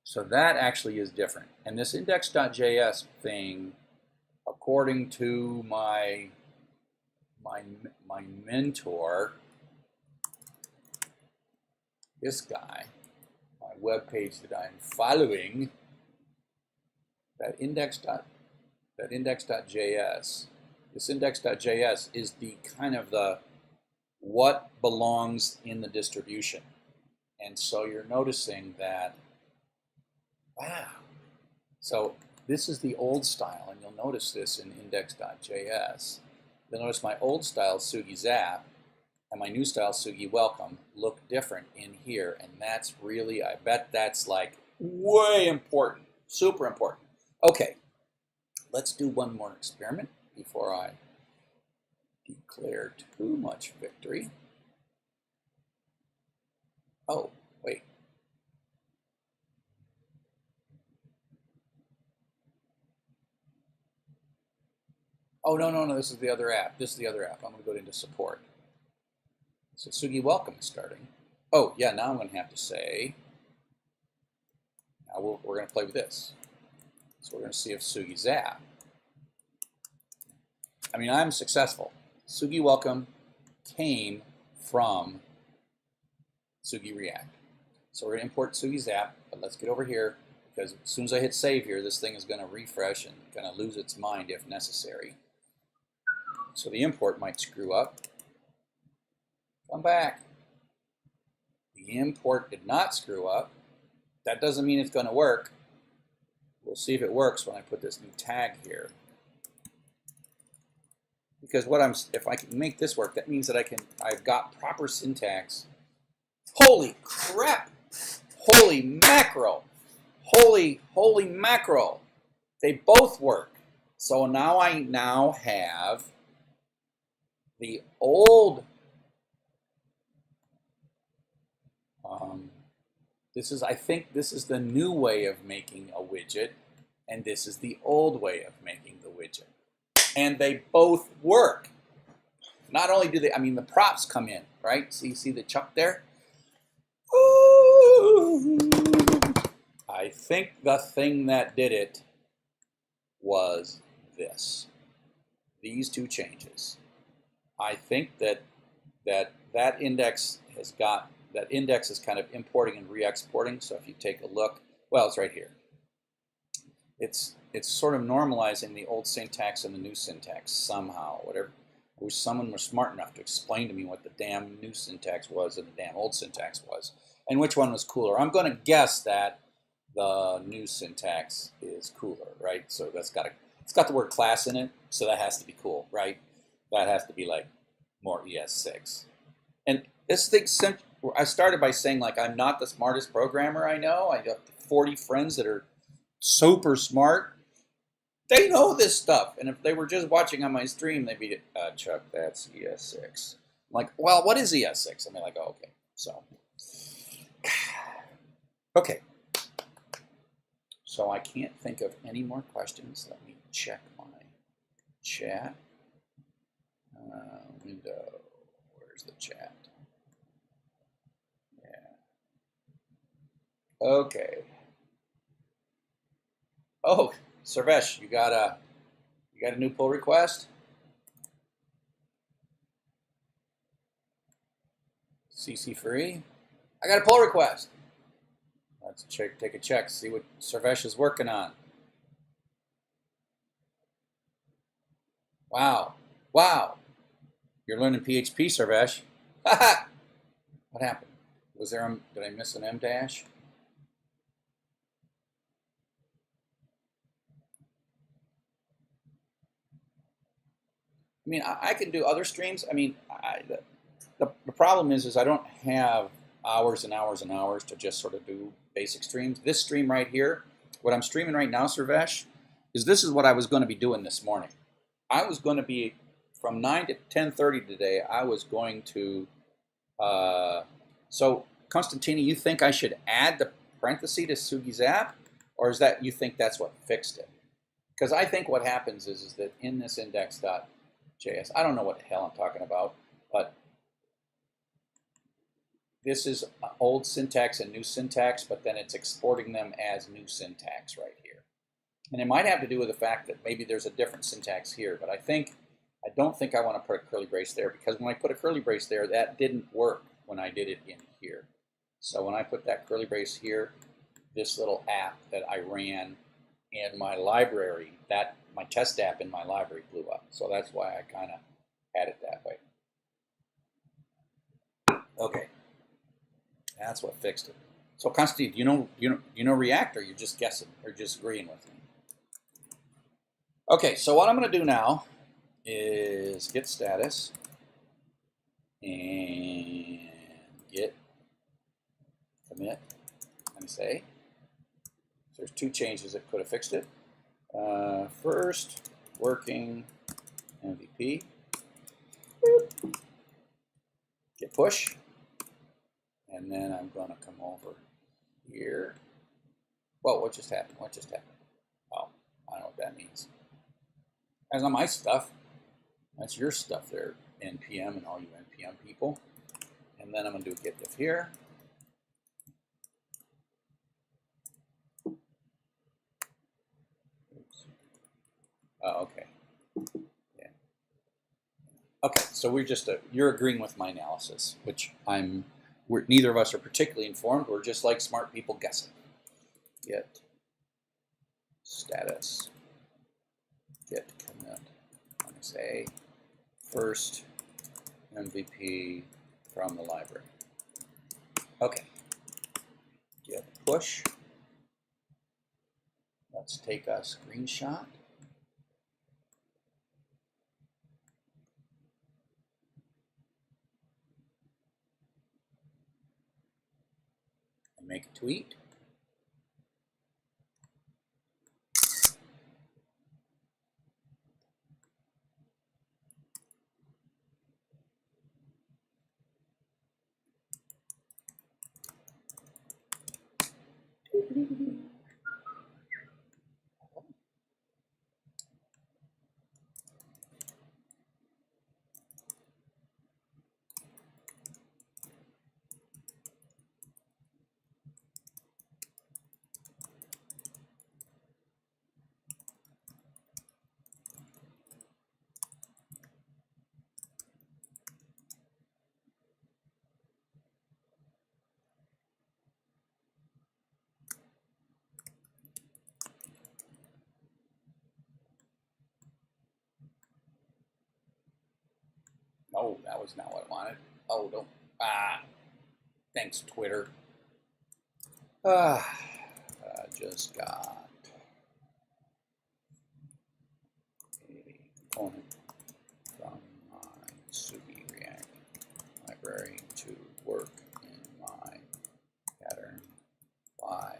Speaker 1: So that actually is different. And this index.js thing, according to my mentor, this guy, my web page that I'm following, that index.js, this index.js is the kind of the what belongs in the distribution. And so you're noticing that, wow. So this is the old style, and you'll notice this in index.js. You'll notice my old style Sugy Zap and my new style Youre Welcome look different in here, and that's really, I bet that's like way important, super important. Okay, let's do one more experiment before I declare too much victory. Oh, wait. Oh, no, this is the other app. This is the other app. I'm going to go into support. So Youre Welcome is starting. Oh, yeah, now I'm going to have to say, now we're going to play with this. So we're going to see if Sugy Zap. I mean, I'm successful. Youre Welcome came from Sugy React. So we're going to import Sugy Zap, but let's get over here, because as soon as I hit save here, this thing is going to refresh and going to lose its mind if necessary. So the import might screw up. Come back. The import did not screw up. That doesn't mean it's going to work. We'll see if it works when I put this new tag here. Because if I can make this work, that means that I've got proper syntax. Holy crap! Holy mackerel! Holy mackerel! They both work. So now I have the old. I think this is the new way of making a widget, and this is the old way of making the widget. And they both work. Not only do they, I mean, the props come in, right? So you see the chuck there? Ooh. I think the thing that did it was this. These two changes. I think that index has got, that index is kind of importing and re-exporting. So if you take a look, well, it's right here. It's sort of normalizing the old syntax and the new syntax somehow. Whatever. I wish someone was smart enough to explain to me what the damn new syntax was and the damn old syntax was, and which one was cooler. I'm going to guess that the new syntax is cooler, right? So it's got the word class in it, so that has to be cool, right? That has to be like more ES6. And this thing, I started by saying, like, I'm not the smartest programmer I know. I got 40 friends that are super smart. They know this stuff. And if they were just watching on my stream, they'd be, Chuck, that's ES6. I'm like, well, what is ES6? And they're like, oh, okay. So, okay. So I can't think of any more questions. Let me check my chat. Window. chat. Yeah. Okay. Oh, Sarvesh, you got a new pull request? CC free? I got a pull request. Let's take a check, see what Sarvesh is working on. Wow. Wow. You're learning PHP, Sarvesh. What happened? Was there did I miss an M dash? I mean, I can do other streams. I mean, the problem is I don't have hours and hours and hours to just sort of do basic streams. This stream right here, what I'm streaming right now, Sarvesh, this is what I was going to be doing this morning. I was going to be, from 9 to 10:30 today, I was going to, so Constantini, you think I should add the parenthesis to Sugi's app? Or is that, you think that's what fixed it? Because I think what happens is that in this index.js, I don't know what the hell I'm talking about, but this is old syntax and new syntax, but then it's exporting them as new syntax right here. And it might have to do with the fact that maybe there's a different syntax here, but I don't think I want to put a curly brace there, because when I put a curly brace there, that didn't work when I did it in here. So when I put that curly brace here, this little app that I ran in my library, my test app in my library blew up. So that's why I kind of had it that way. Okay. That's what fixed it. So, Constantine, you know React, or you're just guessing, or just agreeing with me? Okay, so what I'm going to do now is git status and git commit and say. There's two changes that could have fixed it. First, working MVP. Git push. And then I'm going to come over here. Whoa, what just happened? What just happened? Oh, I don't know what that means. That's not my stuff. That's your stuff there, NPM and all you NPM people. And then I'm going to do git diff here. Oops. Oh, okay. Yeah. Okay, so you're agreeing with my analysis, which neither of us are particularly informed. We're just like smart people guessing. Git status, git commit. I'm going to say first MVP from the library. Okay. Git push. Let's take a screenshot. Make a tweet. No, that was not what I wanted. Oh, don't. Thanks, Twitter. I just got a component from my Suny React library to work in my PatternFly.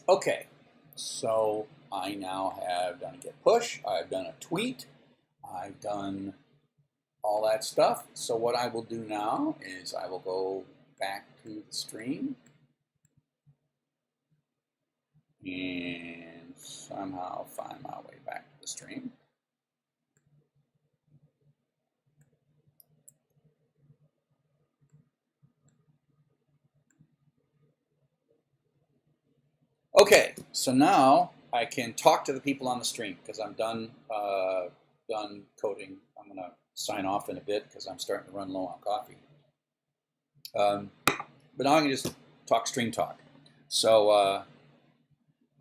Speaker 1: Okay, so I now have done a get push, I've done a tweet, I've done all that stuff. So what I will do now is I will go back to the stream and somehow find my way back to the stream. Okay, so now I can talk to the people on the stream because I'm done coding. I'm going to sign off in a bit because I'm starting to run low on coffee. But now I can just talk stream talk. So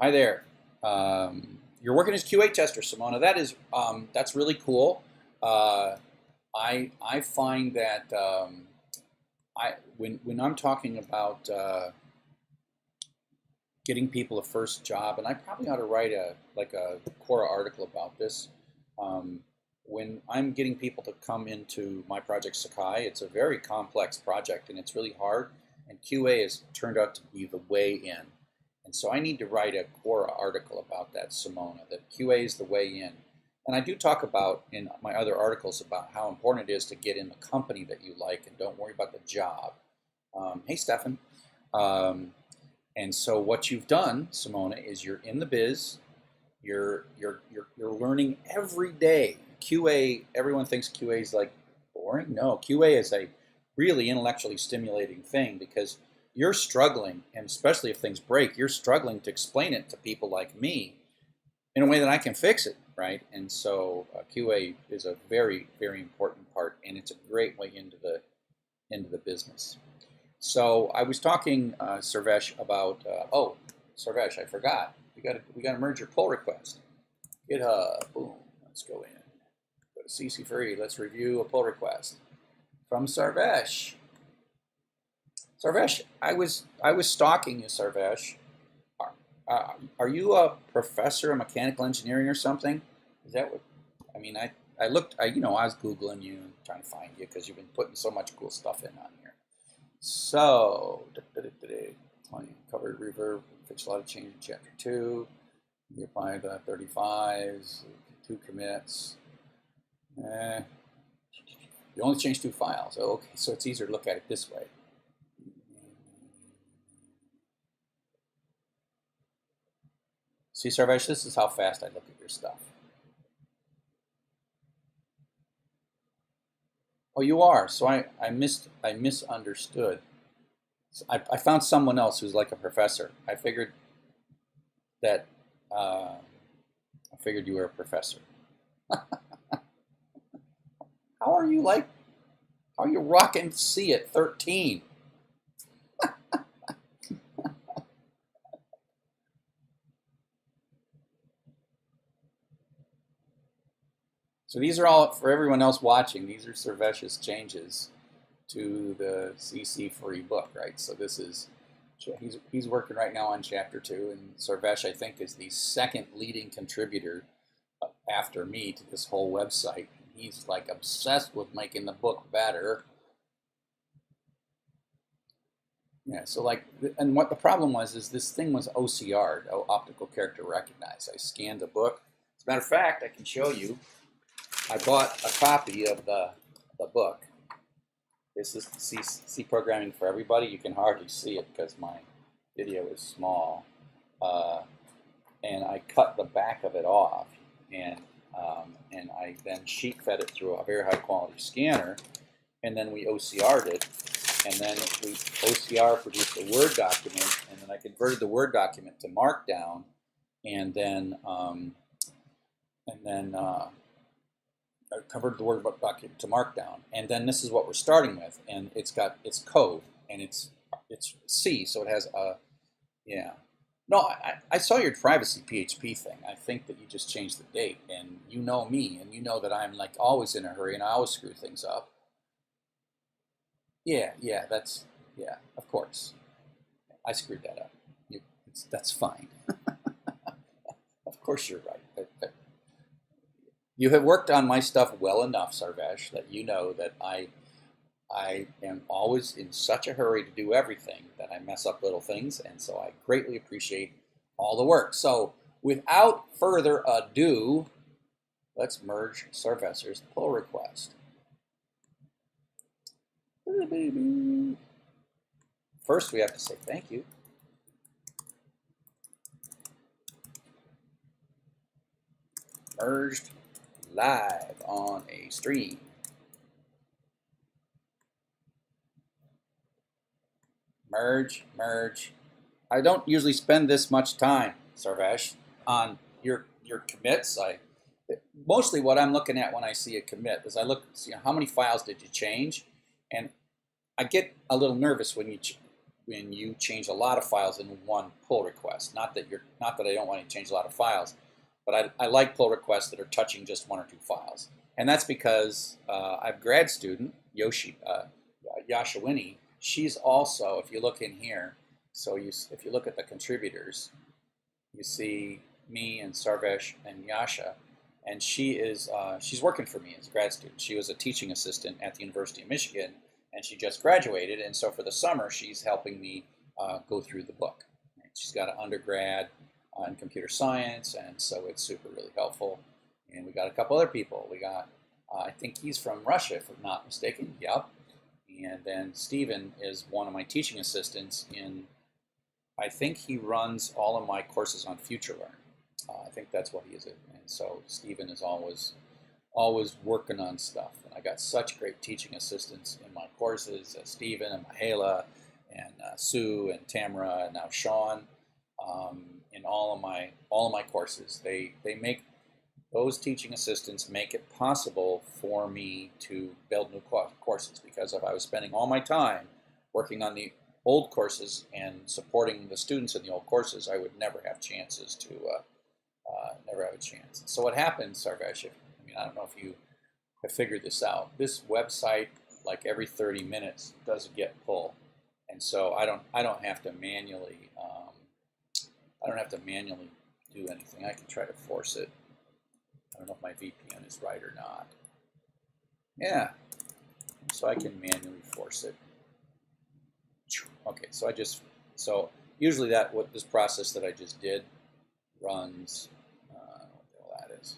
Speaker 1: hi there. You're working as QA tester, Simona. That is that's really cool. I find that when I'm talking about getting people a first job, and I probably ought to write a Quora article about this. When I'm getting people to come into my project Sakai, it's a very complex project and it's really hard. And QA has turned out to be the way in. And so I need to write a Quora article about that, Simona, that QA is the way in. And I do talk about in my other articles about how important it is to get in the company that you like and don't worry about the job. Hey, Stefan. And so what you've done, Simona, is you're in the biz. You're learning every day. QA, everyone thinks QA is like boring. No, QA is a really intellectually stimulating thing because you're struggling, and especially if things break, you're struggling to explain it to people like me in a way that I can fix it, right? And so QA is a very, very important part, and it's a great way into the business. So I was talking, Sarvesh, about oh, Sarvesh, I forgot. We got to merge your pull request. GitHub, boom. Let's go in. Go to CC Free. Let's review a pull request from Sarvesh. Sarvesh, I was stalking you, Sarvesh. Are you a professor of mechanical engineering or something? Is that what? I mean, I looked. I was Googling you and trying to find you because you've been putting so much cool stuff in on here. So, covered reverb, fixed a lot of change in chapter 2. You apply the 35s, 2 commits. You only changed 2 files. Oh, okay, so it's easier to look at it this way. See, Sarvesh, this is how fast I look at your stuff. Oh, you are. So I misunderstood. So I found someone else who's like a professor. I figured that you were a professor. How are you rocking C at 13? So these are all, for everyone else watching, these are Sarvesh's changes to the CC free book, right? So this is, he's working right now on chapter 2, and Sarvesh, I think, is the second leading contributor after me to this whole website. He's like obsessed with making the book better. Yeah, so like, and what the problem was is this thing was OCR'd, optical character recognized. I scanned the book. As a matter of fact, I can show you. I bought a copy of the book. This is C Programming for Everybody. You can hardly see it because my video is small. And I cut the back of it off, and I then sheet fed it through a very high quality scanner, and then we OCR'd it, and then we OCR produced a Word document, and then I converted the Word document to Markdown, and then I converted the Word document to Markdown, and then this is what we're starting with, and it's got its code, and it's C, so it has a, yeah. No, I saw your privacy PHP thing. I think that you just changed the date, and you know me, and you know that I'm like always in a hurry, and I always screw things up. Yeah, of course. I screwed that up. That's fine. Of course you're right. You have worked on my stuff well enough, Sarvesh, that you know that I am always in such a hurry to do everything that I mess up little things, and so I greatly appreciate all the work. So without further ado, let's merge Sylvester's pull request. First, we have to say thank you. Merged live on a stream. Merge, merge. I don't usually spend this much time, Sarvesh, on your commits. Mostly what I'm looking at when I see a commit is I look, see how many files did you change, and I get a little nervous when you change a lot of files in one pull request. Not that I don't want you to change a lot of files, but I like pull requests that are touching just one or two files, and that's because I have a grad student, Yasha Winnie. She's also, if you look in here, so if you look at the contributors, you see me and Sarvesh and Yasha, and she's working for me as a grad student. She was a teaching assistant at the University of Michigan, and she just graduated, and so for the summer she's helping me go through the book. She's got an undergrad in computer science, and so it's really helpful. And we got a couple other people. We got, I think he's from Russia, if I'm not mistaken. Yep. And then Stephen is one of my teaching assistants I think he runs all of my courses on FutureLearn. I think that's what he is. And so Stephen is always working on stuff. And I got such great teaching assistants in my courses, Stephen and Mahela and Sue and Tamara and now Sean. In all of my courses, they make those teaching assistants make it possible for me to build new courses, because if I was spending all my time working on the old courses and supporting the students in the old courses, I would never have chances to never have a chance. So what happens, Sarvesh? I don't know if you have figured this out. This website, like every 30 minutes, doesn't get pull, and so I don't have to manually do anything. I can try to force it. I don't know if my VPN is right or not. Yeah, so I can manually force it. Okay, so usually this process that I just did runs, what the hell that is.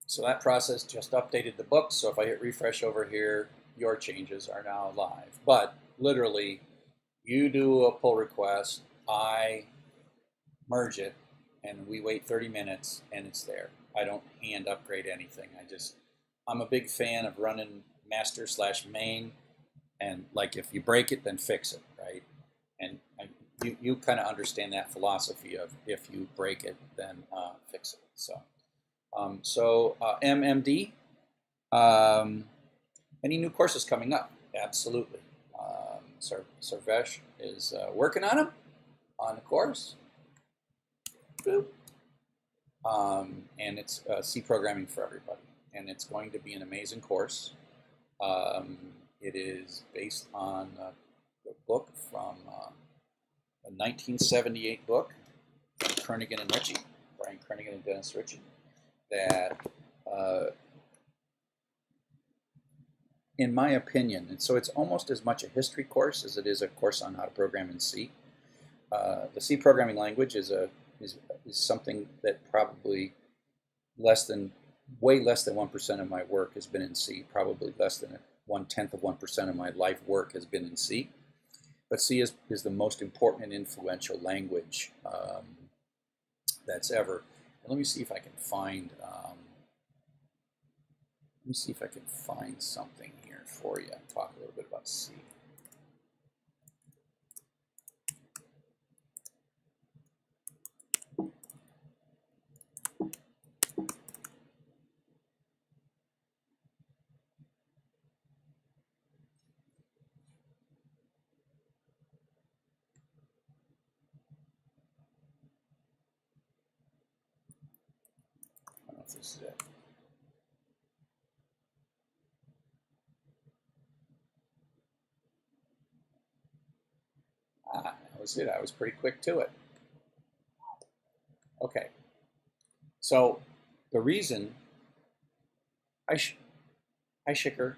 Speaker 1: So that process just updated the book. So if I hit refresh over here, your changes are now live. But literally, you do a pull request, I merge it, and we wait 30 minutes, and it's there. I don't hand upgrade anything. I'm a big fan of running master/main, and like if you break it, then fix it, right? And you kind of understand that philosophy of if you break it, then fix it. So MMD, any new courses coming up? Absolutely. Sarvesh is working on them, on the course. And it's C programming for everybody, and it's going to be an amazing course. It is based on the book from a 1978 book from Kernighan and Ritchie, Brian Kernighan and Dennis Ritchie, that in my opinion, and so it's almost as much a history course as it is a course on how to program in C. The C programming language is something that probably way less than 1% of my work has been in C. Probably less than 1/10 of 1% of my life work has been in C. But C is the most important and influential language that's ever. And let me see if I can find. Let me see if I can find something here for you and talk a little bit about C. I don't know if this is it. That was it. I was pretty quick to it. Okay. So the reason, hi Shicker.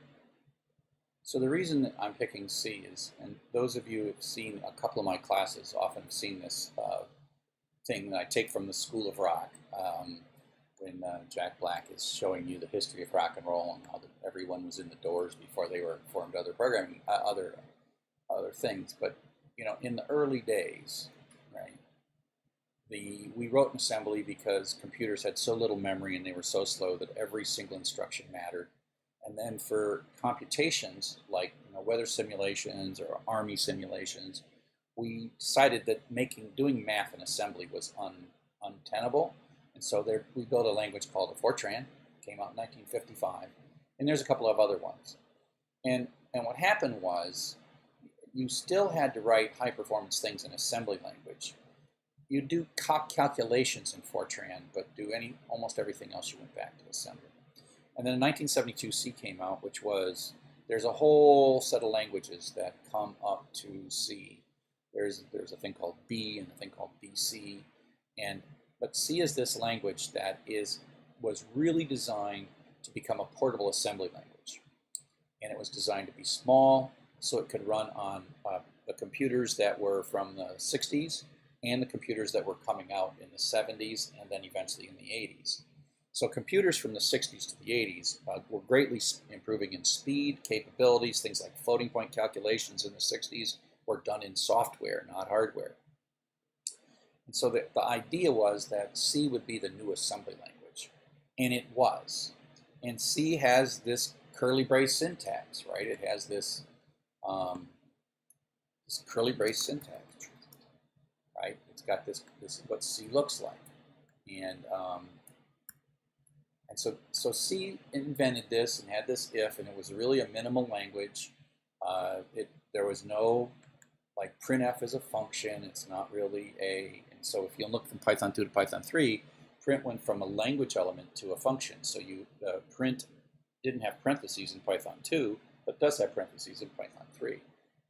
Speaker 1: So the reason that I'm picking C is, and those of you who have seen a couple of my classes often have seen this thing that I take from the School of Rock, when Jack Black is showing you the history of rock and roll and how everyone was in the Doors before they were formed other programming, other things. But you know, in the early days, right? We wrote an assembly because computers had so little memory and they were so slow that every single instruction mattered. And then for computations like weather simulations or army simulations, we decided that doing math in assembly was untenable. And so we built a language called Fortran, came out in 1955, and there's a couple of other ones. And what happened was you still had to write high performance things in assembly language. You do calculations in Fortran, but do almost everything else you went back to assembly. And then in 1972, C came out, which was, there's a whole set of languages that come up to C. There's a thing called B and a thing called BC, but C is this language that was really designed to become a portable assembly language, and it was designed to be small, so it could run on the computers that were from the 60s and the computers that were coming out in the 70s and then eventually in the 80s. So computers from the 60s to the 80s were greatly improving in speed, capabilities. Things like floating point calculations in the 60s were done in software, not hardware. And so the idea was that C would be the new assembly language, and it was. And C has this curly brace syntax, right? It has this curly brace syntax, right? It's got this what C looks like, and so C invented this and had this if, and it was really a minimal language. There was no, like, printf is a function. It's not really and so if you look from Python 2 to Python 3, print went from a language element to a function. So print didn't have parentheses in Python 2, but does have parentheses in Python 3.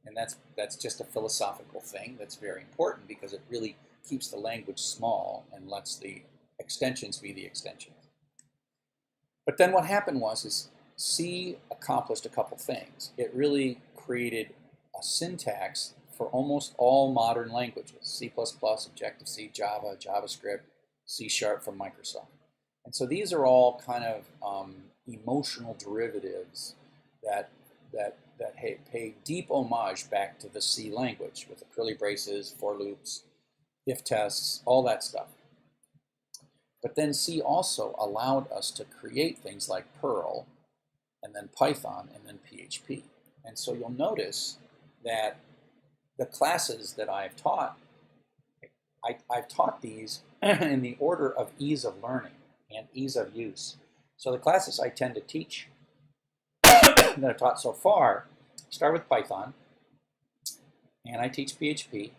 Speaker 1: And that's just a philosophical thing that's very important because it really keeps the language small and lets the extensions be the extensions. But then what happened was C accomplished a couple things. It really created a syntax for almost all modern languages: C++, Objective-C, Java, JavaScript, C# from Microsoft. And so these are all kind of emotional derivatives that pay deep homage back to the C language with the curly braces, for loops, if tests, all that stuff. But then C also allowed us to create things like Perl, and then Python, and then PHP. And so you'll notice that the classes that I've taught, I've taught these in the order of ease of learning and ease of use. So the classes I tend to teach that I've taught so far start with Python, and I teach PHP,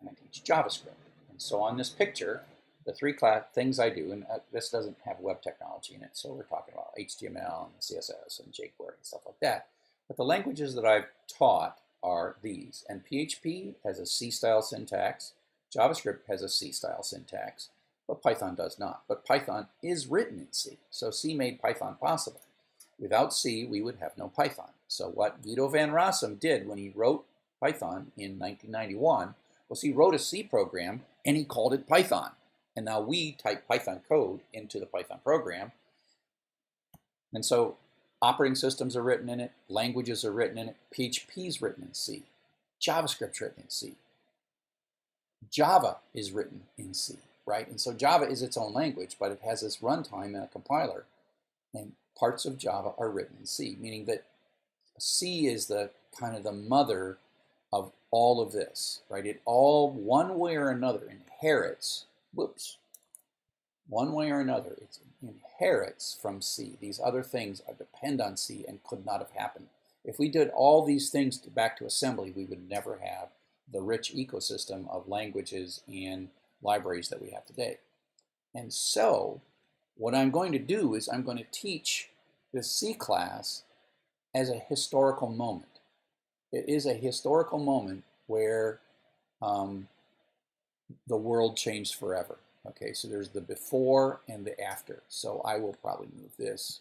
Speaker 1: and I teach JavaScript. And so on this picture, the three things I do, and this doesn't have web technology in it, so we're talking about HTML and CSS and jQuery and stuff like that. But the languages that I've taught are these. And PHP has a C-style syntax, JavaScript has a C-style syntax, but Python does not. But Python is written in C, so C made Python possible. Without C, we would have no Python. So what Guido van Rossum did when he wrote Python in 1991 was he wrote a C program and he called it Python. And now we type Python code into the Python program. And so operating systems are written in it, languages are written in it, PHP is written in C, JavaScript's written in C, Java is written in C, right? And so Java is its own language, but it has this runtime and a compiler, and parts of Java are written in C, meaning that C is the kind of the mother of all of this, right? It all, one way or another, inherits, one way or another, it inherits from C. These other things depend on C and could not have happened. If we did all these things back to assembly, we would never have the rich ecosystem of languages and libraries that we have today. And so what I'm going to do is I'm going to teach this C class as a historical moment. It is a historical moment where the world changed forever. Okay, so there's the before and the after. So I will probably move this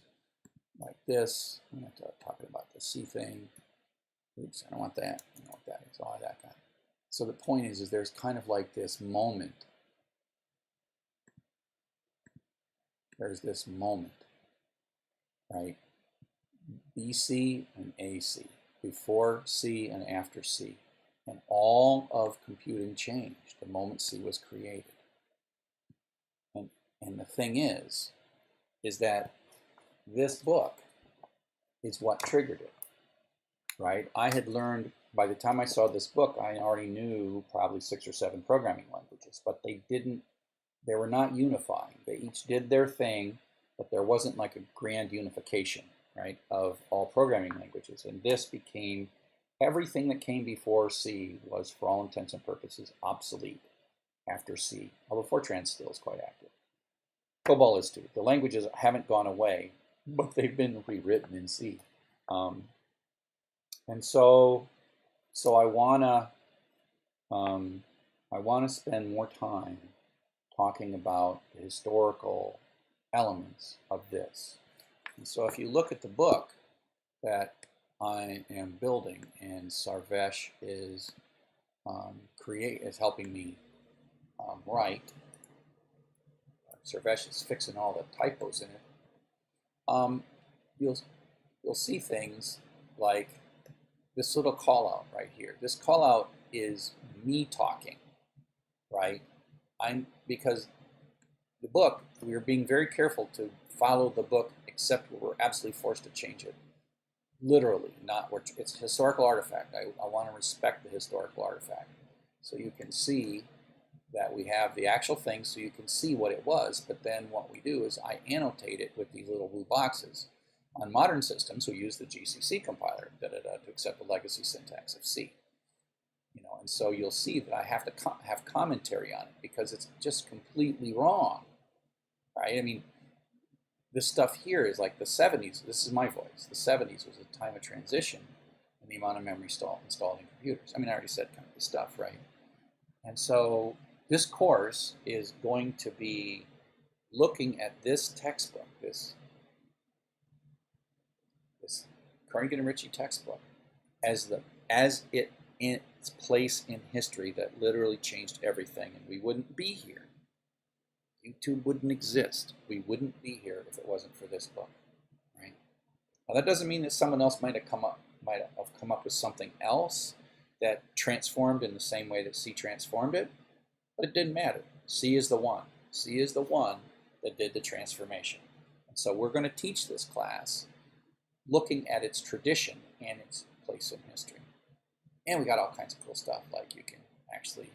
Speaker 1: like this. I'm not talking about the C thing. Oops, I don't want that. I don't know what that is. Oh, that guy. So the point is there's kind of like this moment. There's this moment, right? BC and AC, before C and after C. And all of computing changed the moment C was created. And the thing is that this book is what triggered it, right? I had learned, by the time I saw this book, I already knew probably 6 or 7 programming languages, but they were not unifying. They each did their thing, but there wasn't like a grand unification, right, of all programming languages. And this became, everything that came before C was, for all intents and purposes, obsolete after C, although Fortran still is quite active. COBOL is too. The languages haven't gone away, but they've been rewritten in C. And so I wanna spend more time talking about the historical elements of this. And so if you look at the book that I am building, and Sarvesh is helping me write. Sarvesh is fixing all the typos in it. You'll see things like this little call out right here. This call out is me talking, right? Because the book, we are being very careful to follow the book, except where we're absolutely forced to change it. Literally, not where it's a historical artifact. I want to respect the historical artifact. So you can see that we have the actual thing, so you can see what it was, but then what we do is I annotate it with these little blue boxes. On modern systems, we use the GCC compiler to accept the legacy syntax of C. And so you'll see that I have to have commentary on it because it's just completely wrong, right? I mean, this stuff here is like the 70s. This is my voice. The 70s was a time of transition in the amount of memory installed in computers. I mean, I already said kind of this stuff, right? And so this course is going to be looking at this textbook, this Carnegie and Ritchie textbook, as its place in history that literally changed everything, and we wouldn't be here. YouTube wouldn't exist. We wouldn't be here if it wasn't for this book, right? Now that doesn't mean that someone else might have come up with something else that transformed in the same way that C transformed it, but it didn't matter. C is the one. C is the one that did the transformation. And so we're going to teach this class looking at its tradition and its place in history. And we got all kinds of cool stuff, like you can actually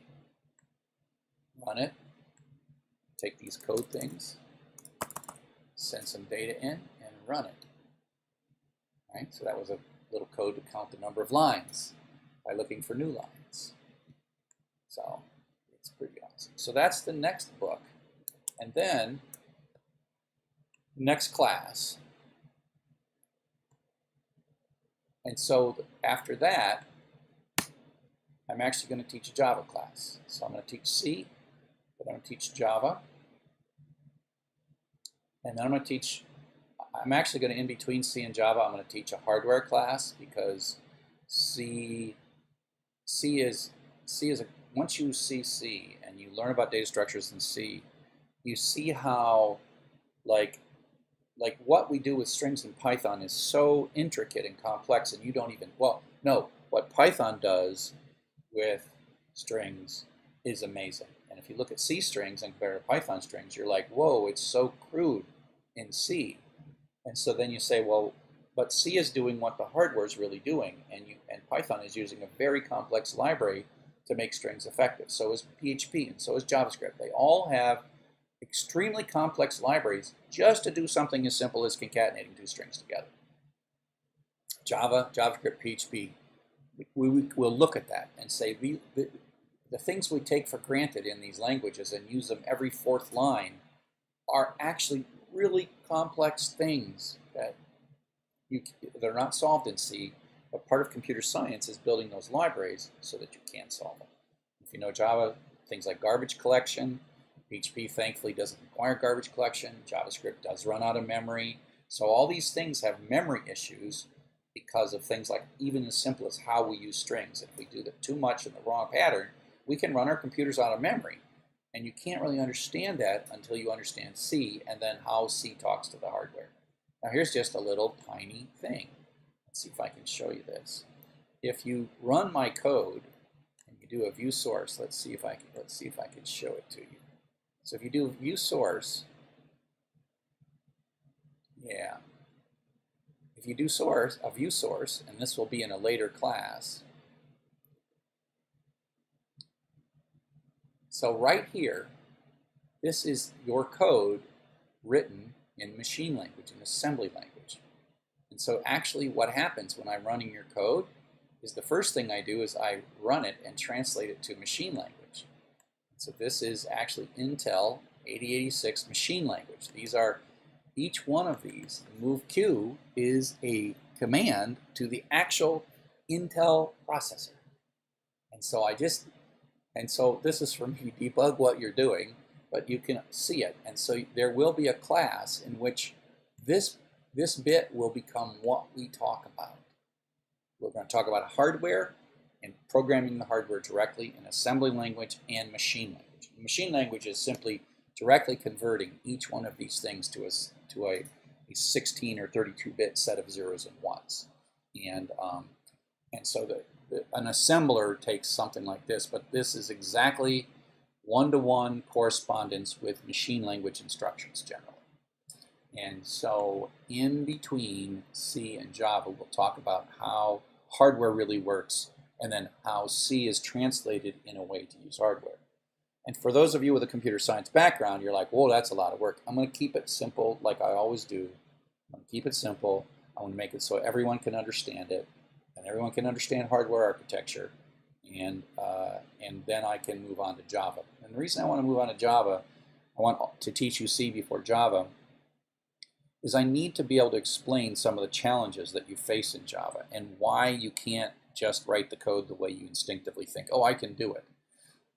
Speaker 1: run it, take these code things, send some data in, and run it. Right? So that was a little code to count the number of lines by looking for new lines. So it's pretty awesome. So that's the next book. And then next class. And so after that, I'm actually going to teach a Java class. So I'm going to teach C, but I'm going to teach Java. And then I'm actually going to, in between C and Java, I'm going to teach a hardware class, because once you see C and you learn about data structures in C, you see how, like what we do with strings in Python is so intricate and complex, and you don't even, well, no, what Python does with strings is amazing. And if you look at C strings and compare to Python strings, you're like, whoa, it's so crude in C. And so then you say, well, but C is doing what the hardware is really doing, and Python is using a very complex library to make strings effective. So is PHP, and so is JavaScript. They all have extremely complex libraries just to do something as simple as concatenating two strings together. Java, JavaScript, PHP, we'll look at that and say the things we take for granted in these languages and use them every fourth line are actually really complex things that they're not solved in C, but part of computer science is building those libraries so that you can solve them. If you know Java, things like garbage collection, PHP thankfully doesn't require garbage collection, JavaScript does run out of memory, so all these things have memory issues, because of things like even as simple as how we use strings. If we do that too much in the wrong pattern, we can run our computers out of memory. And you can't really understand that until you understand C and then how C talks to the hardware. Now here's just a little tiny thing. Let's see if I can show you this. If you run my code and you do a view source, let's see if I can show it to you. So if you do view source, yeah. If you do a view source, and this will be in a later class. So right here, this is your code written in machine language, in assembly language. And so actually what happens when I'm running your code is the first thing I do is I run it and translate it to machine language. So this is actually Intel 8086 machine language. These are each one of these. Move Q is a command to the actual Intel processor. And so this is for me to debug what you're doing, but you can see it. And so there will be a class in which this bit will become what we talk about. We're going to talk about hardware and programming the hardware directly in assembly language and machine language. Machine language is simply directly converting each one of these things to a 16 or 32-bit set of zeros and ones. And so an assembler takes something like this, but this is exactly one-to-one correspondence with machine language instructions generally. And so in between C and Java, we'll talk about how hardware really works and then how C is translated in a way to use hardware. And for those of you with a computer science background, you're like, whoa, that's a lot of work. I'm going to keep it simple like I always do. I'm going to keep it simple. I want to make it so everyone can understand it and everyone can understand hardware architecture. And then I can move on to Java. And the reason I want to move on to Java, I want to teach you C before Java, is I need to be able to explain some of the challenges that you face in Java and why you can't just write the code the way you instinctively think, oh, I can do it.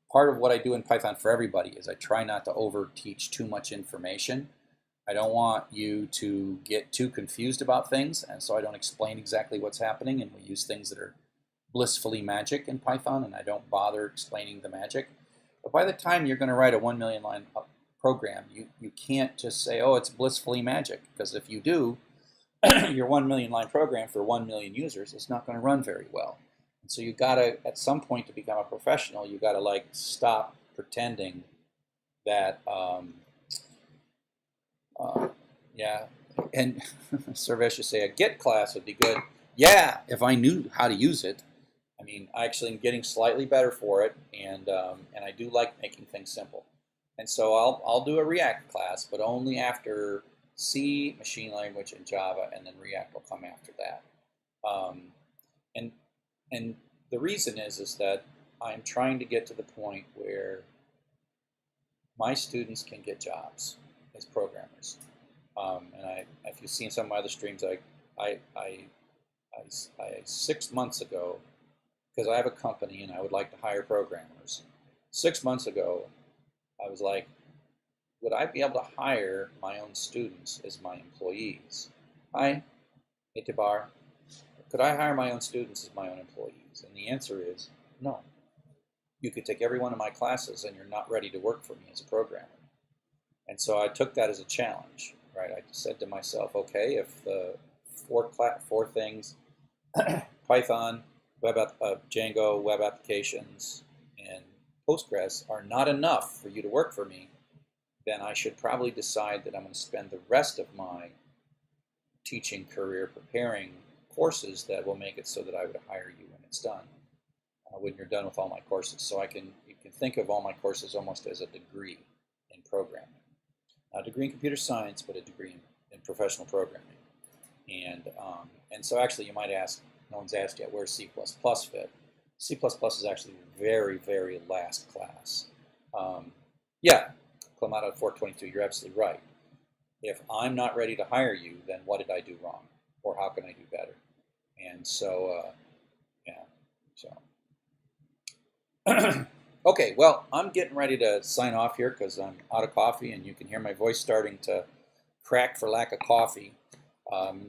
Speaker 1: Part of what I do in Python for everybody is I try not to over-teach too much information. I don't want you to get too confused about things, and so I don't explain exactly what's happening, and we use things that are blissfully magic in Python, and I don't bother explaining the magic. But by the time you're going to write a 1 million line program, you can't just say, oh, it's blissfully magic, because if you do, your 1 million line program for 1 million users is not going to run very well. And so you got to, at some point to become a professional, you got to like stop pretending that, yeah, and Servesh should say a Git class would be good. Yeah, if I knew how to use it. I mean, I actually am getting slightly better for it, and I do like making things simple. And so I'll do a React class, but only after C, machine language, and Java, and then React will come after that. And the reason is that I'm trying to get to the point where my students can get jobs as programmers. And if you've seen some of my other streams, I 6 months ago, because I have a company and I would like to hire programmers, 6 months ago, I was like, would I be able to hire my own students as my employees? Hi, Itibar. Could I hire my own students as my own employees? And the answer is no. You could take every one of my classes and you're not ready to work for me as a programmer. And so I took that as a challenge, right? I said to myself, okay, if the four things, Python, Django, web applications, and Postgres are not enough for you to work for me, then I should probably decide that I'm going to spend the rest of my teaching career preparing courses that will make it so that I would hire you when it's done, when you're done with all my courses. So you can think of all my courses almost as a degree in programming. Not a degree in computer science, but a degree in professional programming. And so actually you might ask, no one's asked yet, where's C++ fit? C++ is actually the very, very last class. Yeah, Clamata 422, you're absolutely right. If I'm not ready to hire you, then what did I do wrong? Or how can I do better? And so, yeah, so. Okay, well, I'm getting ready to sign off here because I'm out of coffee and you can hear my voice starting to crack for lack of coffee.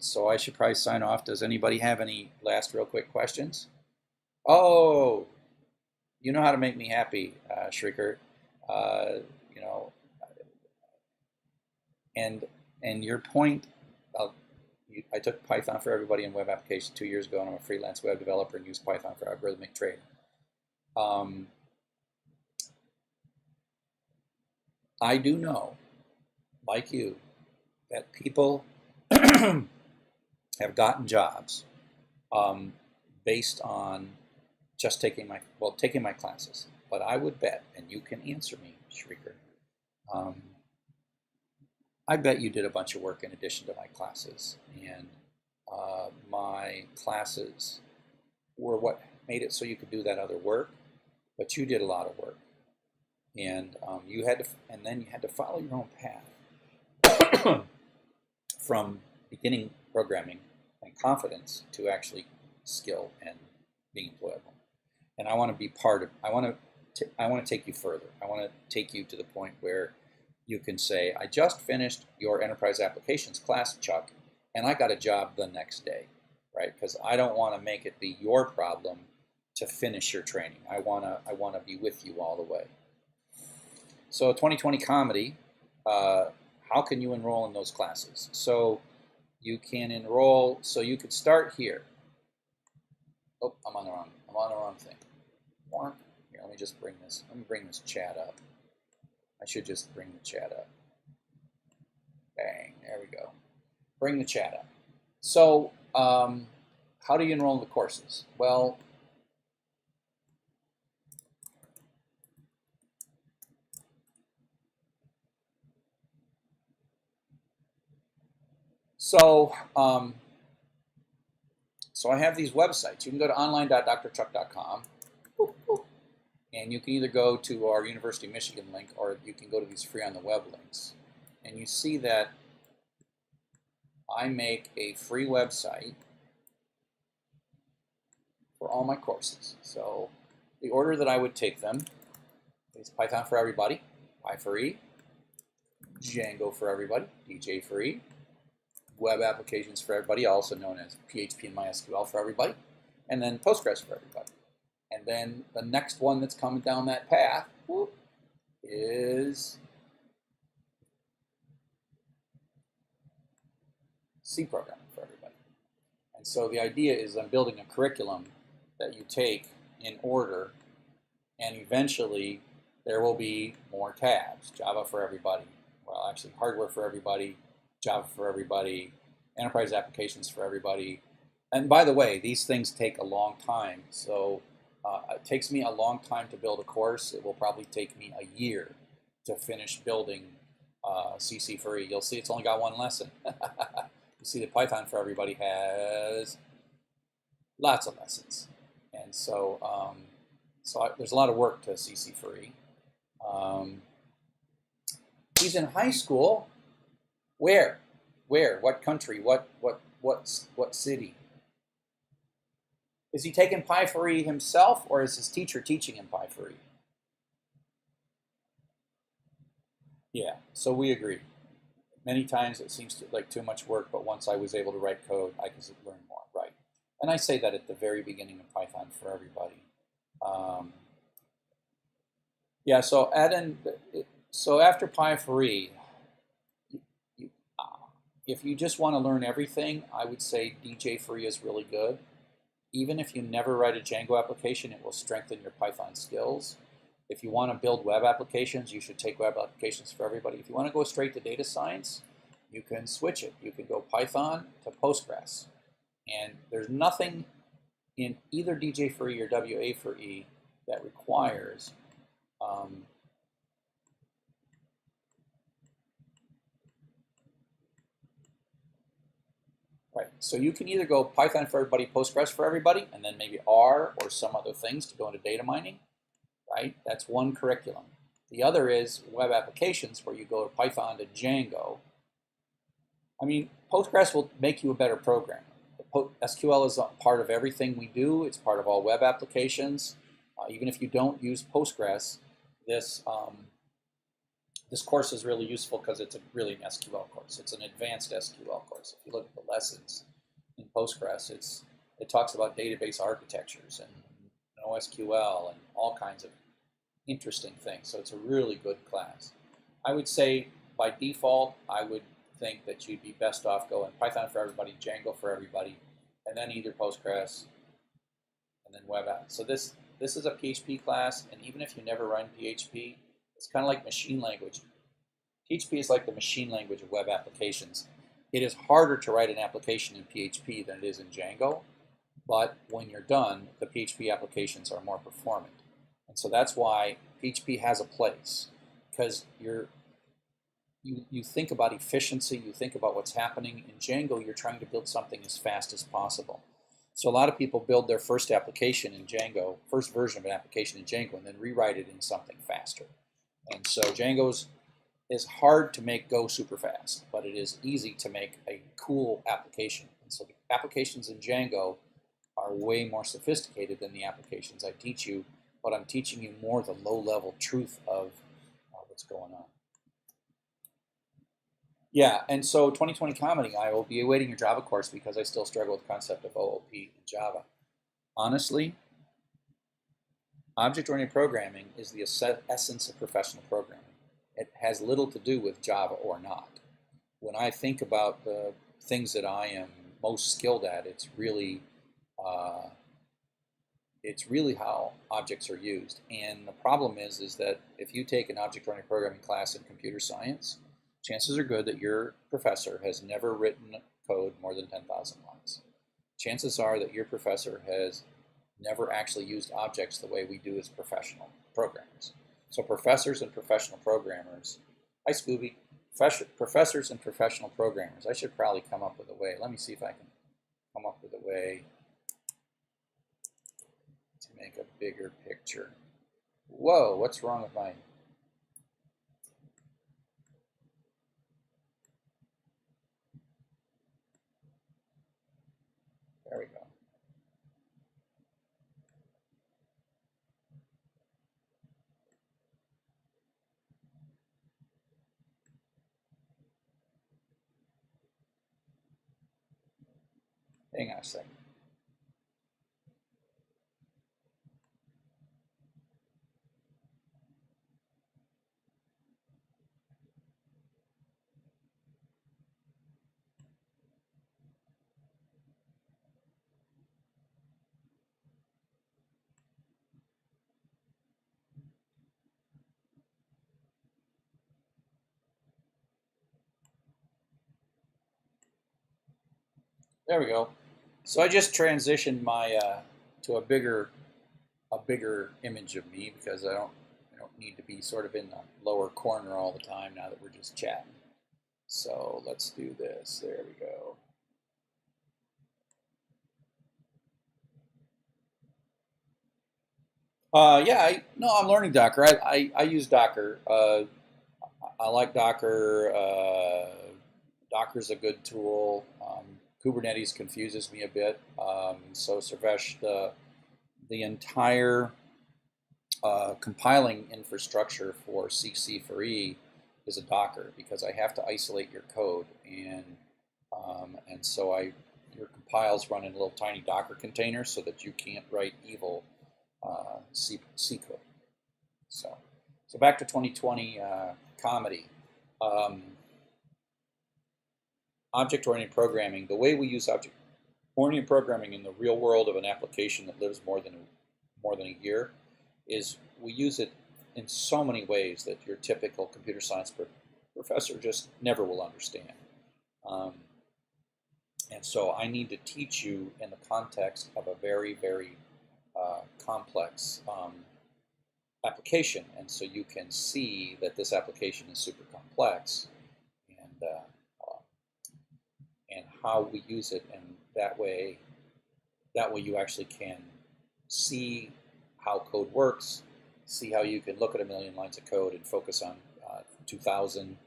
Speaker 1: So I should probably sign off. Does anybody have any last real quick questions? Oh, you know how to make me happy, Shrieker. You know, and your point, I took Python for Everybody in web application 2 years ago, and I'm a freelance web developer and use Python for algorithmic trading. I do know, like you, that people have gotten jobs based on just taking my classes. But I would bet, and you can answer me, Shrieker, I bet you did a bunch of work in addition to my classes, and my classes were what made it so you could do that other work. But you did a lot of work, and then you had to follow your own path from beginning programming and confidence to actually skill and being employable. And I want to be part of. I want to take you further. I want to take you to the point where you can say, I just finished your enterprise applications class, Chuck, and I got a job the next day, right? Because I don't want to make it be your problem to finish your training. I want to be with you all the way. So 2020 Comedy, how can you enroll in those classes? So you can enroll, so you could start here. Oh, I'm on the wrong thing. Here, let me bring this chat up. I should just bring the chat up. Bang, there we go. Bring the chat up. So how do you enroll in the courses? Well, so I have these websites. You can go to online.drchuck.com, and you can either go to our University of Michigan link, or you can go to these free on the web links. And you see that I make a free website for all my courses. So the order that I would take them is Python for Everybody, Py for E, Django for Everybody, DJ for E, Web Applications for Everybody, also known as PHP and MySQL for Everybody, and then Postgres for Everybody. And then the next one that's coming down that path is C programming for everybody. And so the idea is I'm building a curriculum that you take in order, and eventually there will be more tabs. Java for everybody, well, actually hardware for everybody, Java for everybody, enterprise applications for everybody. And by the way, these things take a long time. So it takes me a long time to build a course. It will probably take me a year to finish building CC for E. You'll see it's only got one lesson. You see that Python for Everybody has lots of lessons. And so, there's a lot of work to CC for E. He's in high school. Where? What country? What city? Is he taking Py for E himself, or is his teacher teaching him Py for E? Yeah, so we agree. Many times it seems like too much work, but once I was able to write code, I could learn more, right? And I say that at the very beginning of Python for Everybody. Yeah, so after Py for E, if you just want to learn everything, I would say DJ for E is really good. Even if you never write a Django application, it will strengthen your Python skills. If you want to build web applications, you should take Web Applications for Everybody. If you want to go straight to data science, you can switch it. You can go Python to Postgres. And there's nothing in either DJ for E or WA for E that requires right. So you can either go Python for Everybody, Postgres for Everybody, and then maybe R or some other things to go into data mining, right? That's one curriculum. The other is web applications, where you go to Python to Django. I mean, Postgres will make you a better programmer. SQL is a part of everything we do. It's part of all web applications. Even if you don't use Postgres, this This course is really useful because it's really an SQL course. It's an advanced SQL course. If you look at the lessons in Postgres, it talks about database architectures and NoSQL and all kinds of interesting things. So it's a really good class. I would say by default, I would think that you'd be best off going Python for everybody, Django for everybody, and then either Postgres and then web apps. So this is a PHP class, and even if you never run PHP, it's kind of like machine language. PHP is like the machine language of web applications. It is harder to write an application in PHP than it is in Django, but when you're done, the PHP applications are more performant. And so that's why PHP has a place, because you think about efficiency, you think about what's happening. In Django, you're trying to build something as fast as possible. So a lot of people build their first application in Django, first version of an application in Django, and then rewrite it in something faster. And so Django is hard to make go super fast, but it is easy to make a cool application. And so the applications in Django are way more sophisticated than the applications I teach you, but I'm teaching you more the low-level truth of what's going on. Yeah, and so 2020 Comedy, I will be awaiting your Java course because I still struggle with the concept of OOP in Java. Honestly, object-oriented programming is the essence of professional programming. It has little to do with Java or not. When I think about the things that I am most skilled at, it's really how objects are used. And the problem is that if you take an object-oriented programming class in computer science, chances are good that your professor has never written code more than 10,000 lines. Chances are that your professor has never actually used objects the way we do as professional programmers. So professors and professional programmers, hi Scooby, professors and professional programmers, I should probably come up with a way. Let me see if I can come up with a way to make a bigger picture. Whoa, what's wrong with my... There we go. Hang on a second. There we go. So I just transitioned my to a bigger image of me because I don't need to be sort of in the lower corner all the time now that we're just chatting. So let's do this. There we go. Yeah, I'm learning Docker. I use Docker. I like Docker. Docker's a good tool. Kubernetes confuses me a bit. So Sarvesh, the entire compiling infrastructure for CC4E is a Docker because I have to isolate your code, and so your compiles run in little tiny Docker containers so that you can't write evil C code. So back to 2020 comedy. Object-oriented programming. The way we use object-oriented programming in the real world of an application that lives more than a year is we use it in so many ways that your typical computer science professor just never will understand. And so I need to teach you in the context of a very, very complex application. And so you can see that this application is super complex and how we use it. And that way you actually can see how code works, see how you can look at 1,000,000 lines of code and focus on 2,000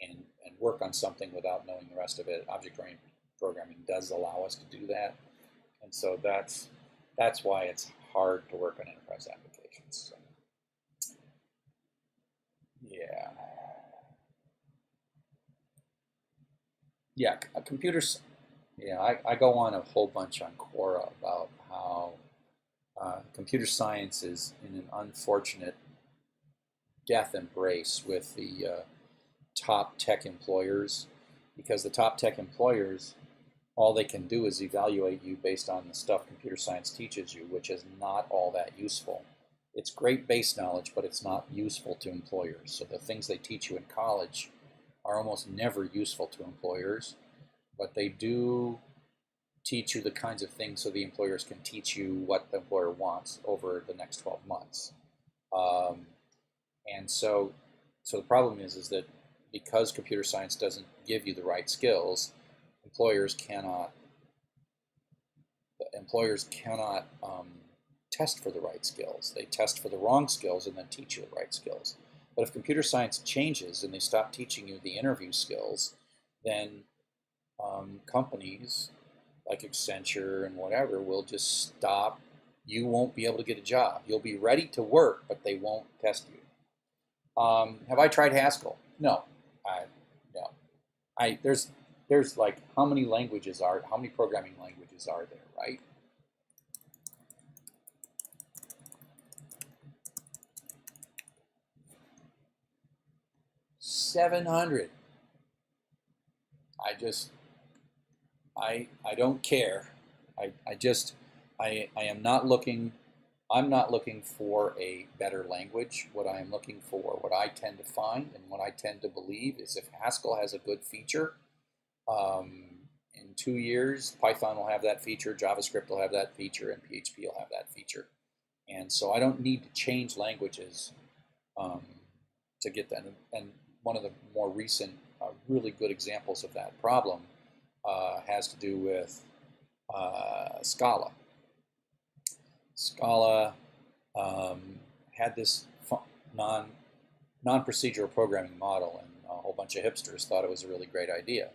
Speaker 1: and work on something without knowing the rest of it. Object-oriented programming does allow us to do that, and so that's why it's hard to work on enterprise applications. So, yeah. Yeah, computers. Yeah, I go on a whole bunch on Quora about how computer science is in an unfortunate death embrace with the top tech employers, because the top tech employers, all they can do is evaluate you based on the stuff computer science teaches you, which is not all that useful. It's great base knowledge, but it's not useful to employers. So the things they teach you in college are almost never useful to employers, but they do teach you the kinds of things so the employers can teach you what the employer wants over the next 12 months. And so the problem is that because computer science doesn't give you the right skills, employers cannot test for the right skills. They test for the wrong skills and then teach you the right skills. But if computer science changes and they stop teaching you the interview skills, then companies like Accenture and whatever will just stop. You won't be able to get a job. You'll be ready to work, but they won't test you. Have I tried Haskell? No. No. There's like how many programming languages are there, right? $700. I don't care. I am not looking. I'm not looking for a better language. What I am looking for, what I tend to find, and what I tend to believe is if Haskell has a good feature, in 2 years, Python will have that feature, JavaScript will have that feature, and PHP will have that feature. And so I don't need to change languages to get that. And one of the more recent, really good examples of that problem has to do with Scala. Scala had this non-procedural programming model, and a whole bunch of hipsters thought it was a really great idea.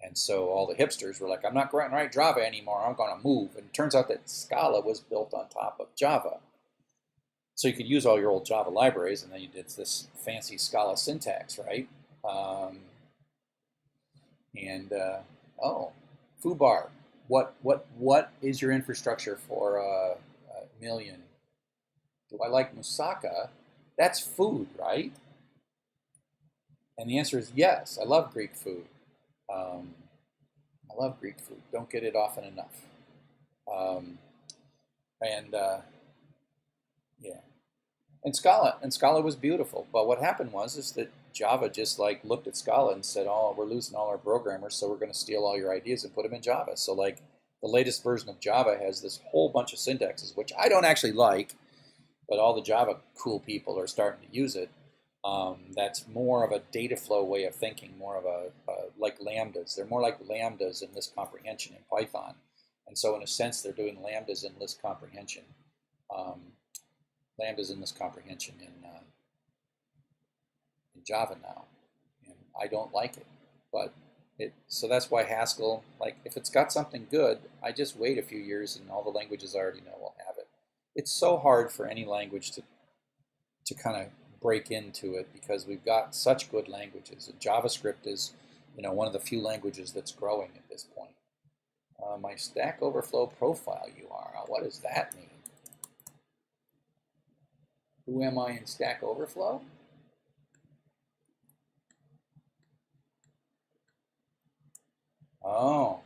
Speaker 1: And so all the hipsters were like, I'm not going to write Java anymore, I'm going to move. And it turns out that Scala was built on top of Java. So you could use all your old Java libraries, and then you did this fancy Scala syntax, right? Oh, foobar. What is your infrastructure for a million? Do I like moussaka? That's food, right? And the answer is yes. I love Greek food. I love Greek food. Don't get it often enough. Yeah. And Scala was beautiful. But what happened is that Java just like looked at Scala and said, "Oh, we're losing all our programmers, so we're going to steal all your ideas and put them in Java." So like the latest version of Java has this whole bunch of syntaxes, which I don't actually like, but all the Java cool people are starting to use it. That's more of a data flow way of thinking, more of a like lambdas. They're more like lambdas in list comprehension in Python. And so in a sense, they're doing lambdas in list comprehension. Lambdas in list comprehension in Java now. And I don't like it. But so that's why Haskell, like if it's got something good, I just wait a few years and all the languages I already know will have it. It's so hard for any language to kind of break into it because we've got such good languages. And JavaScript is, one of the few languages that's growing at this point. My Stack Overflow profile URL, what does that mean? Who am I in Stack Overflow? Oh,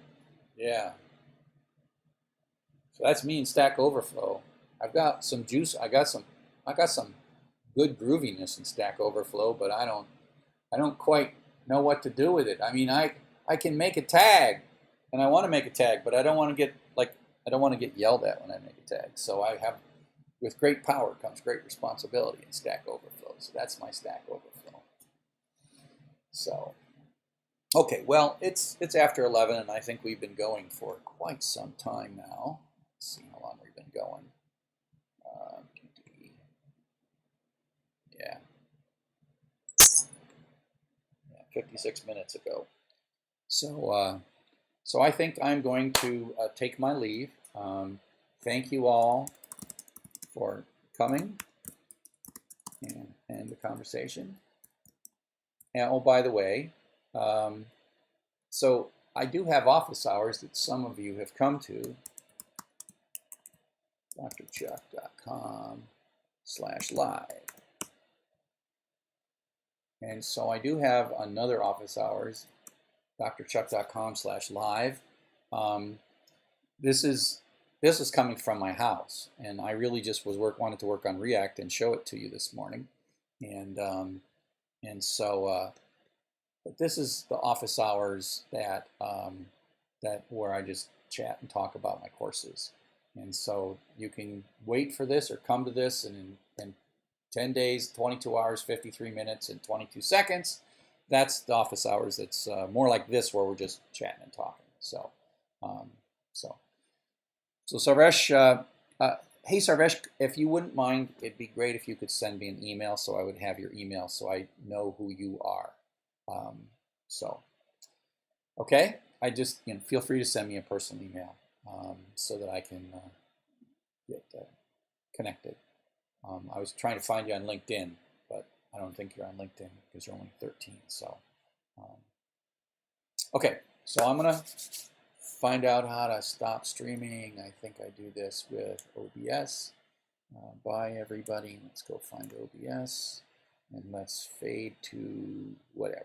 Speaker 1: yeah. So that's me in Stack Overflow. I've got some juice. I got some good grooviness in Stack Overflow, but I don't quite know what to do with it. I mean, I can make a tag, and I want to make a tag, but I don't want to get yelled at when I make a tag. So with great power comes great responsibility in Stack Overflow. So that's my Stack Overflow. So, okay, well, it's after 11, and I think we've been going for quite some time now. Let's see how long we've been going. Yeah. 56 minutes ago. So, so I think I'm going to take my leave. Thank you all for coming and the conversation. And oh, by the way, So I do have office hours that some of you have come to. drchuck.com/live. And so I do have another office hours, drchuck.com/live. This is coming from my house, and I really just wanted to work on React and show it to you this morning, and so but this is the office hours that where I just chat and talk about my courses, and so you can wait for this or come to this, and in 10 days, 22 hours, 53 minutes, and 22 seconds. That's the office hours. That's more like this, where we're just chatting and talking. So, so Sarvesh, hey Sarvesh, if you wouldn't mind, it'd be great if you could send me an email, so I would have your email, so I know who you are. Okay, I just feel free to send me a personal email so that I can get connected. I was trying to find you on LinkedIn, but I don't think you're on LinkedIn because you're only 13. So, okay, so I'm gonna find out how to stop streaming. I think I do this with OBS. Bye everybody. Let's go find OBS and let's fade to whatever.